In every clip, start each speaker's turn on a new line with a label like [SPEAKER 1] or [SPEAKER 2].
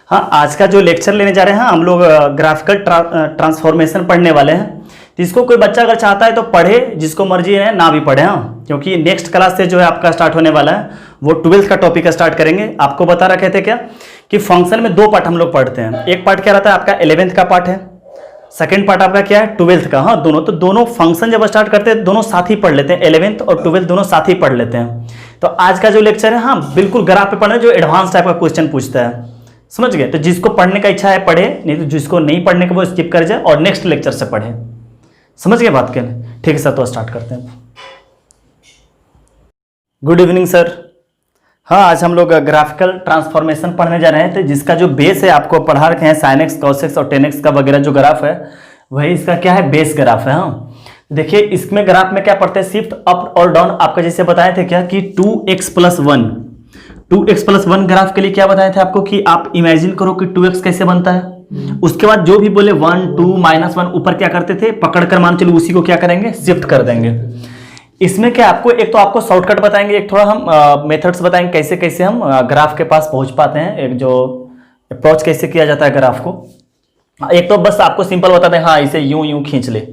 [SPEAKER 1] हाँ, आज का जो लेक्चर लेने जा रहे हैं हम लोग ग्राफिकल ट्रांसफॉर्मेशन पढ़ने वाले हैं। तो इसको कोई बच्चा अगर चाहता है तो पढ़े, जिसको मर्जी है ना भी पढ़े। हाँ, क्योंकि नेक्स्ट क्लास से जो है आपका स्टार्ट होने वाला है वो 12th का टॉपिक स्टार्ट करेंगे। आपको बता रखे थे क्या कि फंक्शन में दो पार्ट हम लोग पढ़ते हैं। एक पार्ट क्या रहता है आपका 11th का पार्ट है, सेकेंड पार्ट आपका क्या है 12th का। हाँ, दोनों तो दोनों फंक्शन जब स्टार्ट करते हैं दोनों साथ ही पढ़ लेते हैं, 11th और 12th दोनों साथ ही पढ़ लेते हैं। तो आज का जो लेक्चर है हाँ बिल्कुल ग्राफ पे पढ़ना, जो एडवांस टाइप का क्वेश्चन पूछता है, समझ गए। तो जिसको पढ़ने का इच्छा है पढ़े, नहीं तो जिसको नहीं पढ़ने का वो स्किप कर जाए और नेक्स्ट लेक्चर से पढ़े। समझ गए बात क्या? ठीक है सर, तो स्टार्ट करते हैं। Good evening sir. हाँ, आज हम लोग ग्राफिकल ट्रांसफॉर्मेशन पढ़ने जा रहे हैं। तो जिसका जो बेस है आपको पढ़ा रखे हैं sin x cos x और tan x का वगैरह जो ग्राफ है वही इसका क्या है बेस ग्राफ है। हाँ, देखिए इसमें ग्राफ में क्या पढ़ते हैं शिफ्ट अप और डाउन। आपका जैसे बताए थे क्या कि 2x+1 ग्राफ के लिए क्या बताए थे आपको कि आप इमेजिन करो कि 2x कैसे बनता है। उसके बाद जो भी बोले 1 2 -1 ऊपर क्या करते थे पकड़ कर, मान चलो उसी को क्या करेंगे शिफ्ट कर देंगे। इसमें क्या आपको एक तो आपको शॉर्टकट बताएंगे, एक थोड़ा हम मेथड्स बताएंगे कैसे कैसे हम ग्राफ के पास पहुंच पाते हैं, एक जो अप्रोच कैसे किया जाता है ग्राफ को। एक तो बस आपको सिंपल बताते हैं हाँ इसे यूं यूं खींच ले,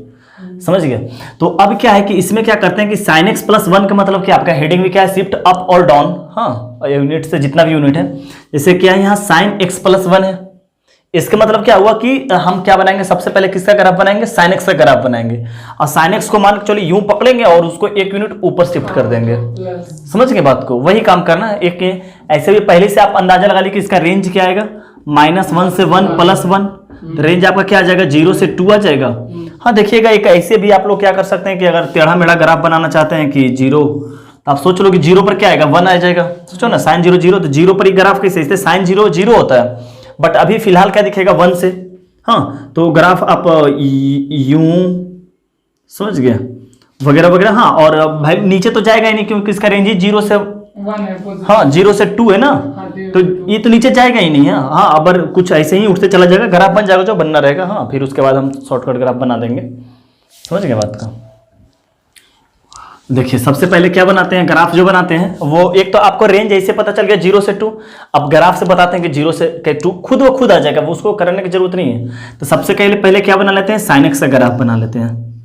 [SPEAKER 1] समझ गए। तो अब क्या है कि इसमें क्या करते हैं कि sin x+1 का मतलब क्या आपका हेडिंग भी क्या है शिफ्ट अप और डाउन। हाँ, यूनिट से जितना भी यूनिट है, जैसे क्या है यहाँ sin x+1 है, इसका मतलब क्या हुआ कि हम क्या बनाएंगे सबसे पहले किसका ग्राफ बनाएंगे sin x का ग्राफ बनाएंगे। और sin x को मान के चलिए यूं पकड़ेंगे और उसको एक यूनिट ऊपर शिफ्ट कर देंगे। समझ गए बात को? वही काम करना है। एक ऐसे भी पहले से आप अंदाजा लगा ली कि इसका रेंज क्या आएगा -1 से 1 +1। रेंज आपका क्या आ जाएगा 0 से 2 आ जाएगा। हाँ देखिएगा, एक ऐसे भी आप लोग क्या कर सकते हैं कि अगर टेढ़ा मेढ़ा ग्राफ बनाना चाहते हैं कि 0, तो आप सोच लो कि 0 पर क्या आएगा 1 आ जाएगा। सोचो ना sin 0 0, तो 0 पर ही ग्राफ कैसे, इससे sin 0 0 होता है, बट अभी फिलहाल क्या दिखेगा 1 से। हाँ, तो ग्राफ आप यूं, समझ गए, वगैरह वगैरह। हाँ, और भाई नीचे तो जाएगा ही नहीं क्योंकि इसका रेंज ही 0 से 1 है। हाँ, 0 से 2 है ना, तो ये तो नीचे जाएगा ही नहीं है। हाँ, अगर कुछ ऐसे ही उठते चला जाएगा, ग्राफ बन जाएगा जो बनना रहेगा। हाँ, फिर उसके बाद हम शॉर्टकट ग्राफ बना देंगे। समझ गए बात का? देखिए सबसे पहले क्या बनाते हैं, ग्राफ जो बनाते हैं वो एक तो आपको रेंज ऐसे पता चल गया 0 से 2। अब ग्राफ से बताते हैं कि 0 से 2 खुद वो खुद आ जाएगा, वो उसको करने की जरूरत नहीं है। तो सबसे पहले क्या बना लेते हैं sin x का ग्राफ बना लेते हैं।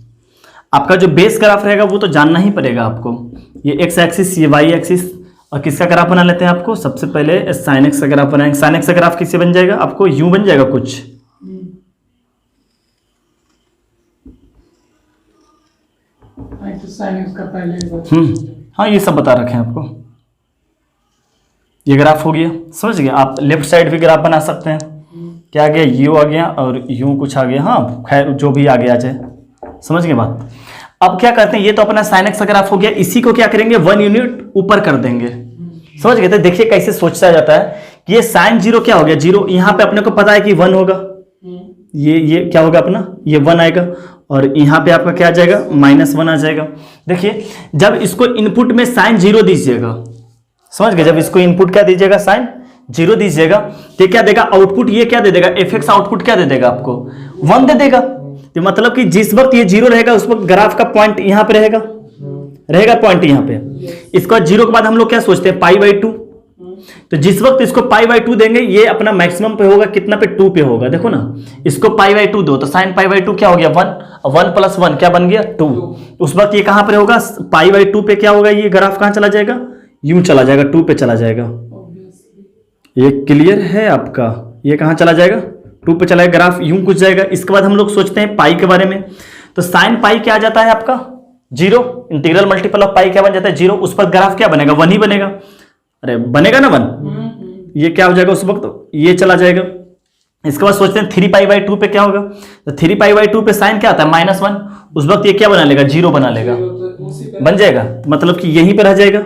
[SPEAKER 1] आपका जो बेस ग्राफ रहेगा वो तो जानना ही पड़ेगा आपको, ये x एक्सिस ये y एक्सिस। और किसका ग्राफ बना लेते हैं आपको सबसे पहले sin x का ग्राफ बनाएंगे। sin x का ग्राफ किससे बन जाएगा आपको यूं बन जाएगा कुछ, हाँ ये सब बता रखे हैं आपको। ये ग्राफ हो गया, समझ गए। आप लेफ्ट साइड भी ग्राफ बना सकते हैं। क्या आ गया यू आ गया और यूं कुछ आ गया। हाँ खैर जो भी आगे आ जाए, समझ गए बात। अब क्या करते हैं, ये तो अपना sin x का ग्राफ हो गया, इसी को क्या करेंगे 1 यूनिट ऊपर कर देंगे। समझ गए। तो देखिए कैसे सोचा जाता है कि ये sin 0 क्या हो गया 0, यहाँ पे अपने को पता है कि 1 होगा, ये क्या होगा अपना ये 1 आएगा, और यहाँ पे आपका क्या आ जाएगा -1 आ जाएगा। देखिए जब इसको इनपुट में sin 0 दीजिएगा, समझ गए, जब इसको इनपुट क्या दीजिएगा sin 0 दीजिएगा, तो क्या देगा आउटपुट, ये क्या दे देगा fx आउटपुट क्या दे देगा आपको 1 दे देगा। तो मतलब कि जिस वक्त ये 0 रहेगा उस वक्त ग्राफ का पॉइंट यहाँ पे रहेगा पॉइंट यहाँ पे। इसका 0 के बाद हम लोग क्या सोचते हैं π/2। तो जिस वक्त इसको π/2 देंगे ये अपना मैक्सिमम पे होगा, कितना पे 2 पे होगा। देखो ना, इसको π/2 दो तो sin π/2 क्या हो गया 1, 1 + 1 क्या बन गया 2। उस वक्त ये कहां पर होगा π/2 पे क्या होगा, ये ग्राफ कहां चला जाएगा यूं चला जाएगा 2 पे चला जाएगा। ये क्लियर है आपका, ये कहां चला जाएगा 2 पे चला जाएगा, ग्राफ यूं कुछ जाएगा। इसके बाद हम लोग सोचते हैं पाई के बारे में। तो sin पाई क्या आ जाता है आपका 0, इंटीग्रल मल्टीपल ऑफ पाई क्या बन जाता है 0। उस पर ग्राफ क्या बनेगा 1 ही बनेगा, अरे बनेगा ना 1। ये क्या हो जाएगा उस वक्त ये चला जाएगा। इसके बाद सोचते हैं 3π/2 पे क्या होगा, तो 3π/2 पे साइन क्या आता है -1। उस वक्त ये क्या बना लेगा 0 बना लेगा, बन जाएगा, मतलब कि यहीं पे रह जाएगा।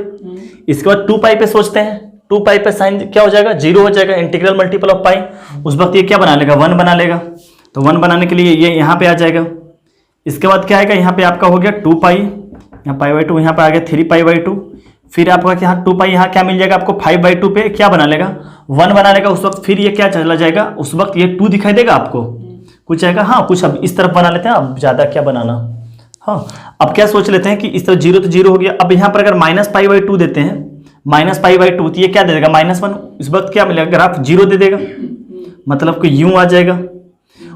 [SPEAKER 1] इसके बाद 2π पे सोचते हैं, 2π पे साइन क्या हो जाएगा 0 हो जाएगा, इंटीग्रल मल्टीपल ऑफ पाई। उस वक्त ये क्या बना लेगा 1 बना लेगा। तो 1 बनाने के लिए ये यहाँ पे आ जाएगा। इसके बाद क्या आएगा, यहाँ पे आपका हो गया 2π, यहाँ π/2, यहाँ पे आ गया 3π/2। फिर आपका क्या 2π, यहाँ क्या मिल जाएगा आपको 5/2 पे क्या बना लेगा 1 बना लेगा। उस वक्त फिर ये क्या चला जाएगा, उस वक्त ये 2 दिखाई देगा आपको, कुछ आएगा। हाँ कुछ अब इस तरफ बना लेते हैं, अब ज्यादा क्या बनाना। हाँ अब क्या सोच लेते हैं कि इस तरफ 0 तो 0 हो गया। अब यहाँ पर अगर -π/2 देते हैं, -π/2 तो ये क्या दे देगा -1। इस वक्त क्या मिलेगा ग्राफ 0 दे देगा। मतलब कि यूं आ जाएगा।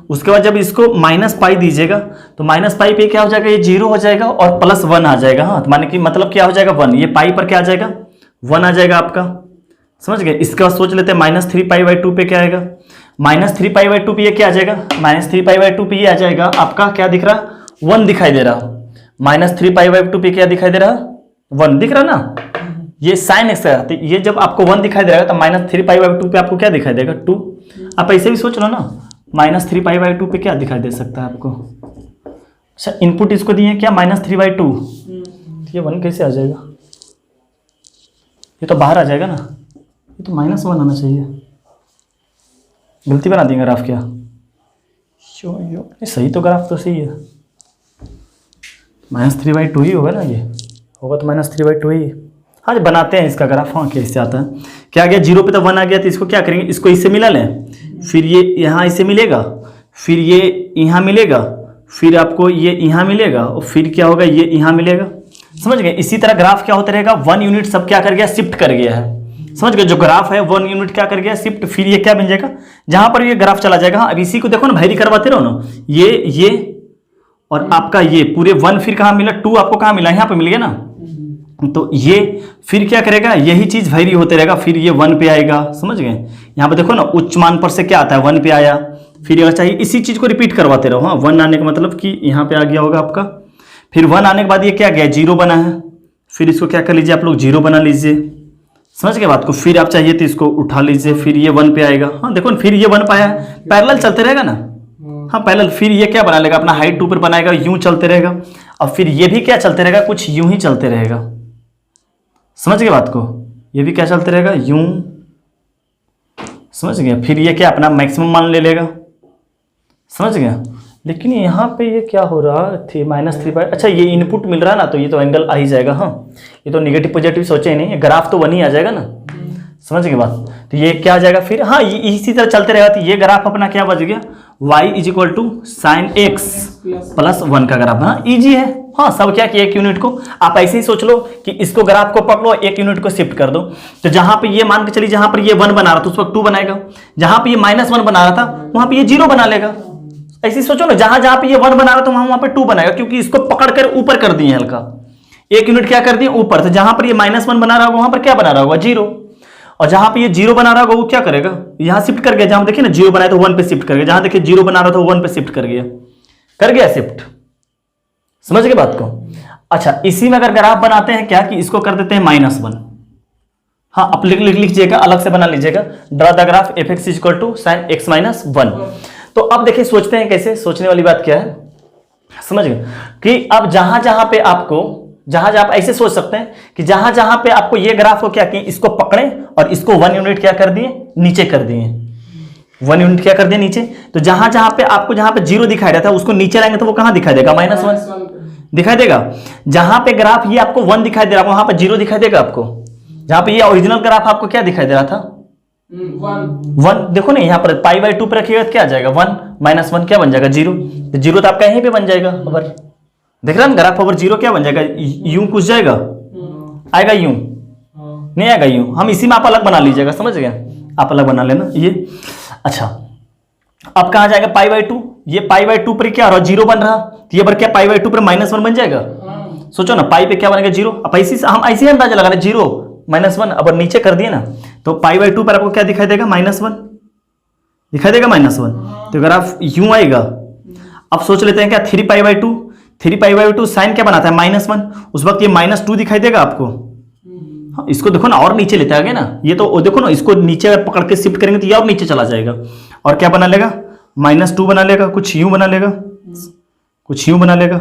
[SPEAKER 1] उसके बाद जब इसको माइनस पाई दीजिएगा तो माइनस पाई पे क्या हो जाएगा, ये 0 हो जाएगा और प्लस 1 आ जाएगा। हाँ, माने कि मतलब क्या हो जाएगा 1, ये पाई पर क्या आ जाएगा 1 आ जाएगा आपका, समझ गए। इसके बाद सोच लेते हैं -3π/2 पे क्या आएगा, -3π/2 पे ये क्या आ जाएगा, -3π/2 पे ये आ जाएगा आपका क्या दिख रहा 1 दिखाई दे रहा, -3π/2 पे क्या दिखाई दे रहा 1 दिख रहा ना, ये साइन एक्स है। तो ये जब आपको 1 दिखाई दे रहा है तो -3π/2 पे आपको क्या दिखाई देगा 2। आप ऐसे भी सोच लो ना, -3π/2 पे क्या दिखाई दे सकता है आपको। अच्छा, इनपुट इसको दिए क्या -3/2, ये 1 कैसे आ जाएगा, ये तो बाहर आ जाएगा ना, ये तो -1 आना चाहिए। गलती बना देंगे ग्राफ क्या, सही तो ग्राफ तो सही है, -3/2 ही होगा ना, ये होगा तो -3/2 ही। हाँ, बनाते हैं इसका ग्राफ। हाँ, कैसे आता है, क्या आ गया 0 पे तो 1 आ गया, तो इसको क्या करेंगे, इसको इससे मिला लें, फिर ये यहाँ इससे मिलेगा, फिर ये यहाँ मिलेगा, फिर आपको ये यहाँ मिलेगा और फिर क्या होगा ये यहाँ मिलेगा, समझ गए। इसी तरह ग्राफ क्या होता रहेगा, 1 यूनिट सब क्या कर गया, शिफ्ट कर गया है, समझ गए। जो ग्राफ है 1 यूनिट क्या कर गया, शिफ्ट, फिर ये क्या बन जाएगा, जहां पर ये ग्राफ चला जाएगा। हाँ, अब इसी को देखो ना, वैरी करवाते रहो ना, ये और आपका ये पूरे 1 फिर कहाँ मिला 2, आपको कहाँ मिला, यहाँ पे मिल गया ना, तो ये फिर क्या करेगा, यही चीज वैरी होते रहेगा, फिर ये 1 पे आएगा, समझ गए। यहाँ पे देखो ना, उच्च मान पर से क्या आता है 1 पे आया, फिर अगर चाहिए इसी चीज को रिपीट करवाते रहो। हाँ, 1 आने का मतलब कि यहाँ पे आ गया होगा आपका, फिर 1 आने के बाद ये क्या गया 0 बना है, फिर इसको क्या कर लीजिए आप लोग 0 बना लीजिए, समझ गए बात को। फिर आप चाहिए तो इसको उठा लीजिए, फिर ये 1 पे आएगा। हाँ देखो, फिर ये 1 पाया है, पैरेलल चलते रहेगा ना। हाँ, पैरेलल, फिर ये क्या बना लेगा, अपना हाइट 2 पर बनाएगा, यूं चलते रहेगा, और फिर ये भी क्या चलते रहेगा, कुछ यूं ही चलते रहेगा, समझ गए बात को। ये भी क्या चलते रहेगा, यूं, समझ गया। फिर ये क्या अपना मैक्सिमम मान ले लेगा, समझ गया। लेकिन यहाँ पे ये क्या हो रहा थी -3 अच्छा, ये इनपुट मिल रहा है ना, तो ये तो एंगल आ ही जाएगा। हाँ, ये तो निगेटिव पॉजिटिव सोचे ही नहीं, ग्राफ तो 1 ही आ जाएगा ना, समझ गए बात। तो ये क्या आ जाएगा फिर, हाँ इसी तरह चलते रहेगा। तो ये ग्राफ अपना क्या बच गया, y = sin x + 1 का ग्राफ। हाँ, ईजी है। हाँ, सब क्या कि एक यूनिट को आप ऐसे ही सोच लो कि इसको ग्राफ को पकड़ो, एक यूनिट को शिफ्ट कर दो, तो जहां पे ये मान के चलिए, जहां पर ये 1 बना रहा था उस वक्त 2 बनाएगा, जहां पे ये -1 बना रहा था वहां पे ये 0 बना लेगा। ऐसे ही सोचो ना, जहां जहां पे ये 1 बना रहा था वहां पे 2 बनाएगा, क्योंकि इसको पकड़ कर ऊपर कर दिए हल्का, एक यूनिट क्या कर दिए ऊपर। तो जहां पर ये -1 बना रहा होगा वहां पर क्या बना रहा होगा 0, और जहां पे ये 0 बना रहा होगा वो क्या करेगा, यहां शिफ्ट कर गया। जहां देखिए ना 0 बनाया तो 1 पे शिफ्ट कर गया, जहां देखिए 0 बना रहा था 1 पे शिफ्ट कर गया शिफ्ट, समझ गए बात को। अच्छा, इसी में अगर ग्राफ बनाते हैं क्या कि इसको कर देते हैं -1। हाँ, आप लिख लीजिएगा, अलग से बना लीजिएगा, draw the graph f(x) = sin x - 1। तो अब देखिए सोचते हैं कैसे, सोचने वाली बात क्या है, समझ गए कि अब जहां जहां पे आपको, जहां आप ऐसे सोच सकते हैं कि जहां जहां पे आपको ये ग्राफ को क्या किए, इसको पकड़े और इसको 1 यूनिट क्या कर दिए, नीचे कर दिए, 1 यूनिट क्या कर दिए नीचे। तो जहां जहां पे आपको, जहां पे 0 दिखाई देता है उसको नीचे लाएंगे तो वो कहां दिखाई देगा, -1 दिखाई देगा। जहां पे ग्राफ ये आपको 1 दिखाई दे रहा है वहां पे 0 दिखाई देगा आपको। जहां पे ये ओरिजिनल ग्राफ आपको क्या दिखाई दे रहा था 1, देखो ना यहाँ पर π/2 पर रखिएगा तो क्या आ जाएगा 1 -1 क्या बन जाएगा 0, तो 0 तो आपका यहीं पे बन जाएगा ओवर, देख रहे हैं ग्राफ ओवर 0 क्या बन जाएगा, यूं कुछ जाएगा, आएगा यूं, नहीं आएगा यूं। हम इसी में आप अलग बना लीजिएगा, समझ गए, आप अलग बना लेना ये। अच्छा, अब कहाँ जाएगा π/2, ये π/2 पर क्या हो रहा 0 बन रहा, तो ये पर क्या π/2 पर -1 बन जाएगा। सोचो ना, पाई पे क्या बनेगा 0, अब हम ऐसे ही अंदाजा लगा रहे 0 -1, अब नीचे कर दिए ना तो π/2 पर आपको क्या दिखाई देगा -1 दिखाई देगा -1, तो ग्राफ यूं आएगा। अब सोच लेते हैं क्या 3π/2 साइन क्या बनाता है -1, उस वक्त ये -2 दिखाई देगा आपको। हाँ, इसको देखो ना और नीचे लेते आगे ना, ये तो देखो ना, इसको नीचे पकड़ के शिफ्ट करेंगे तो ये और नीचे चला जाएगा, और क्या बना लेगा -2 बना लेगा, कुछ यूं बना लेगा, कुछ यूं बना लेगा,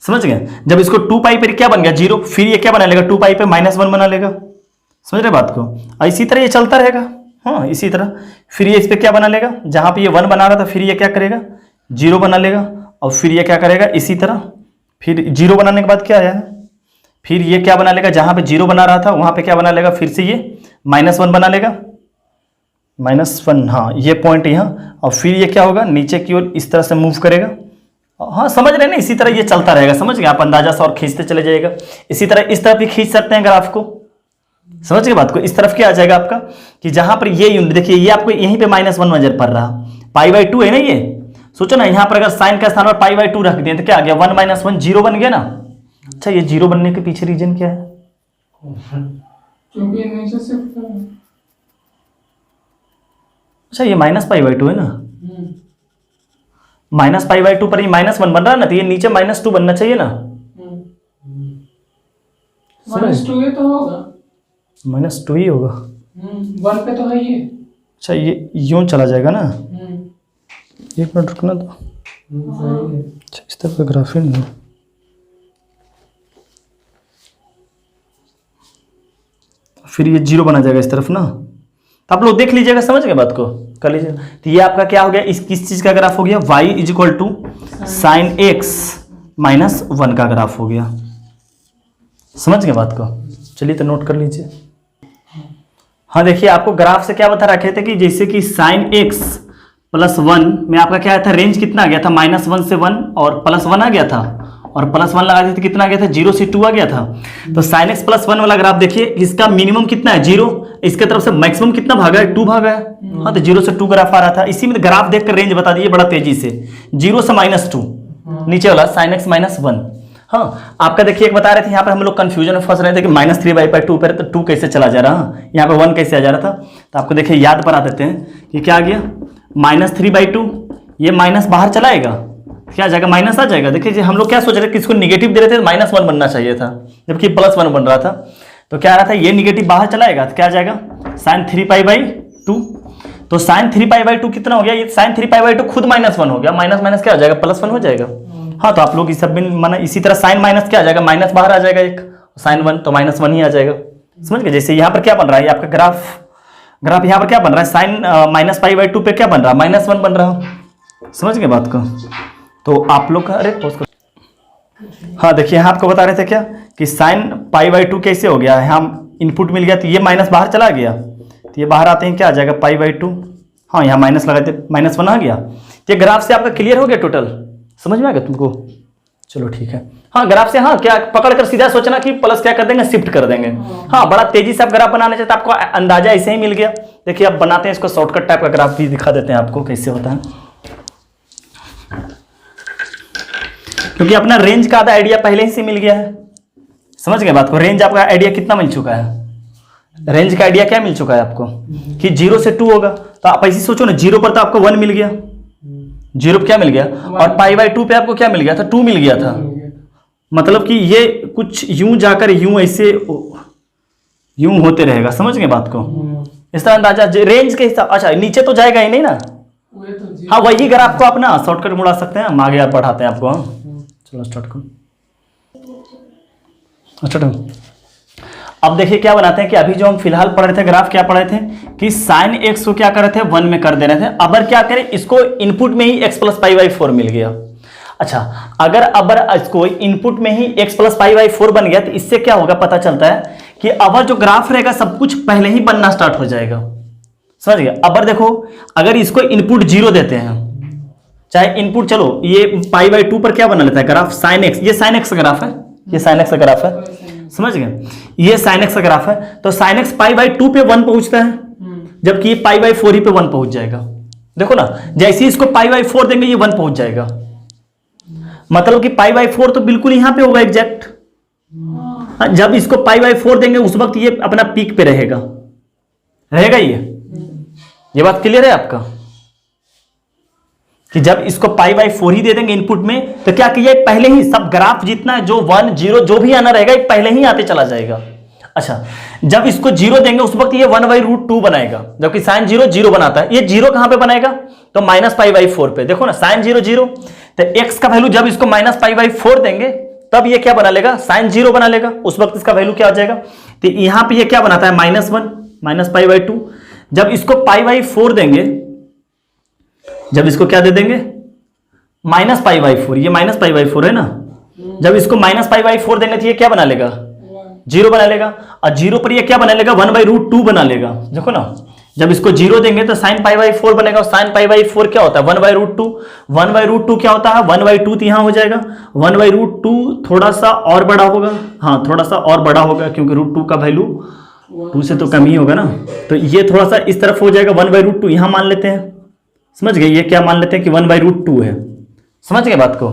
[SPEAKER 1] समझ गए। जब इसको 2π पर क्या बन गया 0, फिर ये क्या बना लेगा 2π पे -1 बना लेगा, समझ रहे बात को। इसी तरह ये चलता रहेगा। हाँ, इसी तरह फिर ये इस पे क्या बना लेगा, जहां पे ये 1 बना रहा था फिर ये क्या करेगा 0 बना लेगा, और फिर ये क्या करेगा इसी तरह, फिर 0 बनाने के बाद क्या आया है, फिर ये क्या बना लेगा, जहां पे 0 बना रहा था वहां पे क्या बना लेगा, फिर से ये -1 बना लेगा, -1, हाँ ये पॉइंट यहाँ, और फिर ये क्या होगा नीचे की ओर इस तरह से मूव करेगा। हाँ, समझ रहे हैं ना, इसी तरह ये चलता रहेगा, समझ गए आप, अंदाजा सा और खींचते चले जाएगा। इसी तरह इस तरफ भी खींच सकते हैं ग्राफ को, समझ गए बात को। इस तरफ क्या आ जाएगा आपका कि जहां पर ये यूनिट देखिए, ये आपको यहीं पे -1 नजर पड़ रहा, π/2 है ना ये। सोचो ना, यहां पर अगर साइन का स्थान पर π/2 रख दिए तो क्या आ गया, 1 - 1 0 बन गया ना। अच्छा, ये 0 बनने के पीछे रीजन क्या है?
[SPEAKER 2] क्योंकि नीचे शिफ्ट कर।
[SPEAKER 1] अच्छा, ये -π/2 है ना, -π/2 पर ये -1 बन रहा है ना, तो ये नीचे -2 बनना चाहिए ना।
[SPEAKER 2] -2 ये तो होगा,
[SPEAKER 1] -2 ही होगा।
[SPEAKER 2] 1 पे तो है ये।
[SPEAKER 1] अच्छा, ये यूं चला जाएगा ना, एक मिनट रुकना तो। अच्छा, इस तरफ का ग्राफ ही नहीं है। फिर ये 0 बना जाएगा इस तरफ ना, तो आप लोग देख लीजिएगा, समझ गए बात को, कर लीजिएगा। तो ये आपका क्या हो गया, इस किस चीज का ग्राफ हो गया, y = sin x - 1 का ग्राफ हो गया। समझ गए बात को। चलिए तो नोट कर लीजिए। हाँ देखिए, आपको ग्राफ से क्या बता रखे थे कि जैसे कि sin x + 1 में आपका क्या था, रेंज कितना आ गया था, -1 से 1 और +1 आ गया था, और +1 लगा दिए तो कितना आ गया था, 0 से 2 आ गया था। तो sin x + 1 वाला ग्राफ देखिए, इसका मिनिमम कितना है, 0, इसके तरफ से मैक्सिमम कितना भागा है, 2 भागा है। हाँ, तो 0 से 2 ग्राफ आ रहा था। इसी में ग्राफ देखकर रेंज बता दीजिए बड़ा तेजी से, 0 से -2 नीचे वाला sin x - 1। हाँ, आपका देखिए एक बता रहे थे, यहाँ पर हम लोग कंफ्यूजन में फंस रहे थे कि -3/2 पर तो 2 कैसे चला जा रहा, यहाँ पे 1 कैसे आ जा रहा था। तो आपको देखिए याद करा देते हैं कि क्या आ गया, -3/2, ये माइनस बाहर चलाएगा, क्या आ जाएगा, माइनस आ जाएगा। देखिए हम लोग क्या सोच रहे थे कि इसको निगेटिव दे रहे थे, -1 बनना चाहिए था, जबकि +1 बन रहा था। तो क्या आ रहा था, ये निगेटिव बाहर चलाएगा तो क्या आ जाएगा, sin 3π/2। तो sin 3π/2 कितना हो गया, ये sin 3π/2 खुद -1 हो गया, माइनस क्या हो जाएगा, +1 हो जाएगा। हाँ, तो आप लोग इस सब में माना इसी तरह sin माइनस क्या आ जाएगा, माइनस बाहर आ जाएगा एक, sin 1 तो -1 ही आ जाएगा। समझ गए। जैसे यहाँ पर क्या बन रहा है, आपका ग्राफ यहाँ पर क्या बन रहा है, sin -π/2 पे क्या बन रहा है, -1 बन रहा है। समझ गए बात को। तो आप लोग का, अरे पॉज कर। हाँ देखिए, यहाँ आपको बता रहे थे क्या कि sin π/2 कैसे हो गया है, हम इनपुट मिल गया तो ये माइनस बाहर चला गया, तो ये बाहर आते हैं क्या आ जाएगा, π/2। हाँ, यहाँ माइनस लगाते -1 आ गया। तो ये ग्राफ से आपका क्लियर हो गया, टोटल समझ में आ गया तुमको। चलो ठीक है। हाँ, ग्राफ से हाँ क्या पकड़ कर सीधा सोचना कि प्लस क्या कर देंगे, शिफ्ट कर देंगे। हाँ, बड़ा तेजी से आप ग्राफ बनाने चाहिए, तो आपको अंदाजा ऐसे ही मिल गया। देखिए अब बनाते हैं इसको, शॉर्टकट टाइप का ग्राफ भी दिखा देते हैं आपको कैसे होता है, क्योंकि अपना रेंज का आधा आइडिया पहले ही से मिल गया है। समझ गए बात को। रेंज आपका आइडिया कितना मिल चुका है, रेंज का आइडिया क्या मिल चुका है आपको कि 0 से 2 होगा। तो आप ऐसे सोचो ना, 0 पर तो आपको 1 मिल गया, 0 पे क्या मिल गया, और π/2 पे आपको क्या मिल गया था, 2 मिल गया था। मतलब कि ये कुछ यूं जाकर यूं ऐसे यूं होते रहेगा। समझ गए बात को। इस तरह अंदाजा रेंज के हिसाब, अच्छा नीचे तो जाएगा ही नहीं ना। हाँ, वही ग्राफ को आप ना शॉर्टकट मुड़ा सकते हैं, हम आगे आप बढ़ाते हैं आपको। हाँ चलो स्टार्ट करो। अच्छा, अब देखिए क्या बनाते हैं कि अभी जो हम फिलहाल पढ़ रहे थे ग्राफ, क्या पढ़ रहे थे कि sin x को क्या कर रहे थे, 1 में कर दे रहे थे। अबर क्या करें, इसको इनपुट में ही x + π/4 मिल गया। अच्छा, अगर इसको इनपुट में ही x + π/4 बन गया तो इससे क्या होगा, पता चलता है कि अबर जो ग्राफ रहेगा सब कुछ पहले ही बनना स्टार्ट हो जाएगा। समझ गया। अबर देखो, अगर इसको इनपुट 0 देते हैं, चाहे इनपुट, चलो ये π/2 पर क्या बना लेता है ग्राफ, sin x, ये sin x का ग्राफ है, ये sin x का ग्राफ है। समझ गए, ये sin x का ग्राफ है। तो sin x π/2 पे 1 पहुंचता है, जबकि ये π/4 ही पे 1 पहुंच जाएगा। देखो ना, जैसे ही इसको π/4 देंगे ये 1 पहुंच जाएगा। मतलब कि π/4 तो बिल्कुल यहां पे होगा एग्जैक्ट। जब इसको π/4 देंगे उस वक्त ये अपना पीक पे रहेगा ये बात क्लियर है आपका, कि जब इसको π/4 ही दे देंगे इनपुट में तो क्या किया, पहले ही सब ग्राफ जितना जो 1 0 जो भी आना रहेगा ये पहले ही आते चला जाएगा। अच्छा, जब इसको 0 देंगे उस वक्त ये 1/√2 बनाएगा, जबकि sin 0 0 बनाता है। ये 0 कहां पे बनाएगा, तो -π/4 पे। देखो ना, sin 0 0, तो x का वैल्यू जब इसको -π/4 देंगे तब ये क्या बना लेगा, sin 0 बना लेगा। उस वक्त इसका वैल्यू क्या हो जाएगा, तो यहां पे ये क्या बनाता है, -1 -π/2। जब इसको π/4 देंगे, जब इसको क्या दे देंगे, -π/4, ये -π/4 है ना। जब इसको -π/4 देंगे तो ये क्या बना लेगा, 0 बना लेगा। और 0 पर ये क्या बना लेगा, 1/√2 बना लेगा। देखो ना, जब इसको 0 देंगे तो sin π/4 बनेगा, और sin π/4 क्या होता है, 1/√2। 1/√2 क्या होता है, 1/2 तो यहां हो जाएगा, 1/√2 थोड़ा सा और बड़ा होगा। हाँ, थोड़ा सा और बड़ा होगा क्योंकि √2 का वैल्यू 2 से तो कम ही होगा ना, तो ये थोड़ा सा इस तरफ हो जाएगा 1/√2 यहाँ मान लेते हैं। समझ गए, ये क्या मान लेते हैं कि 1/√2 है। समझ गए बात को।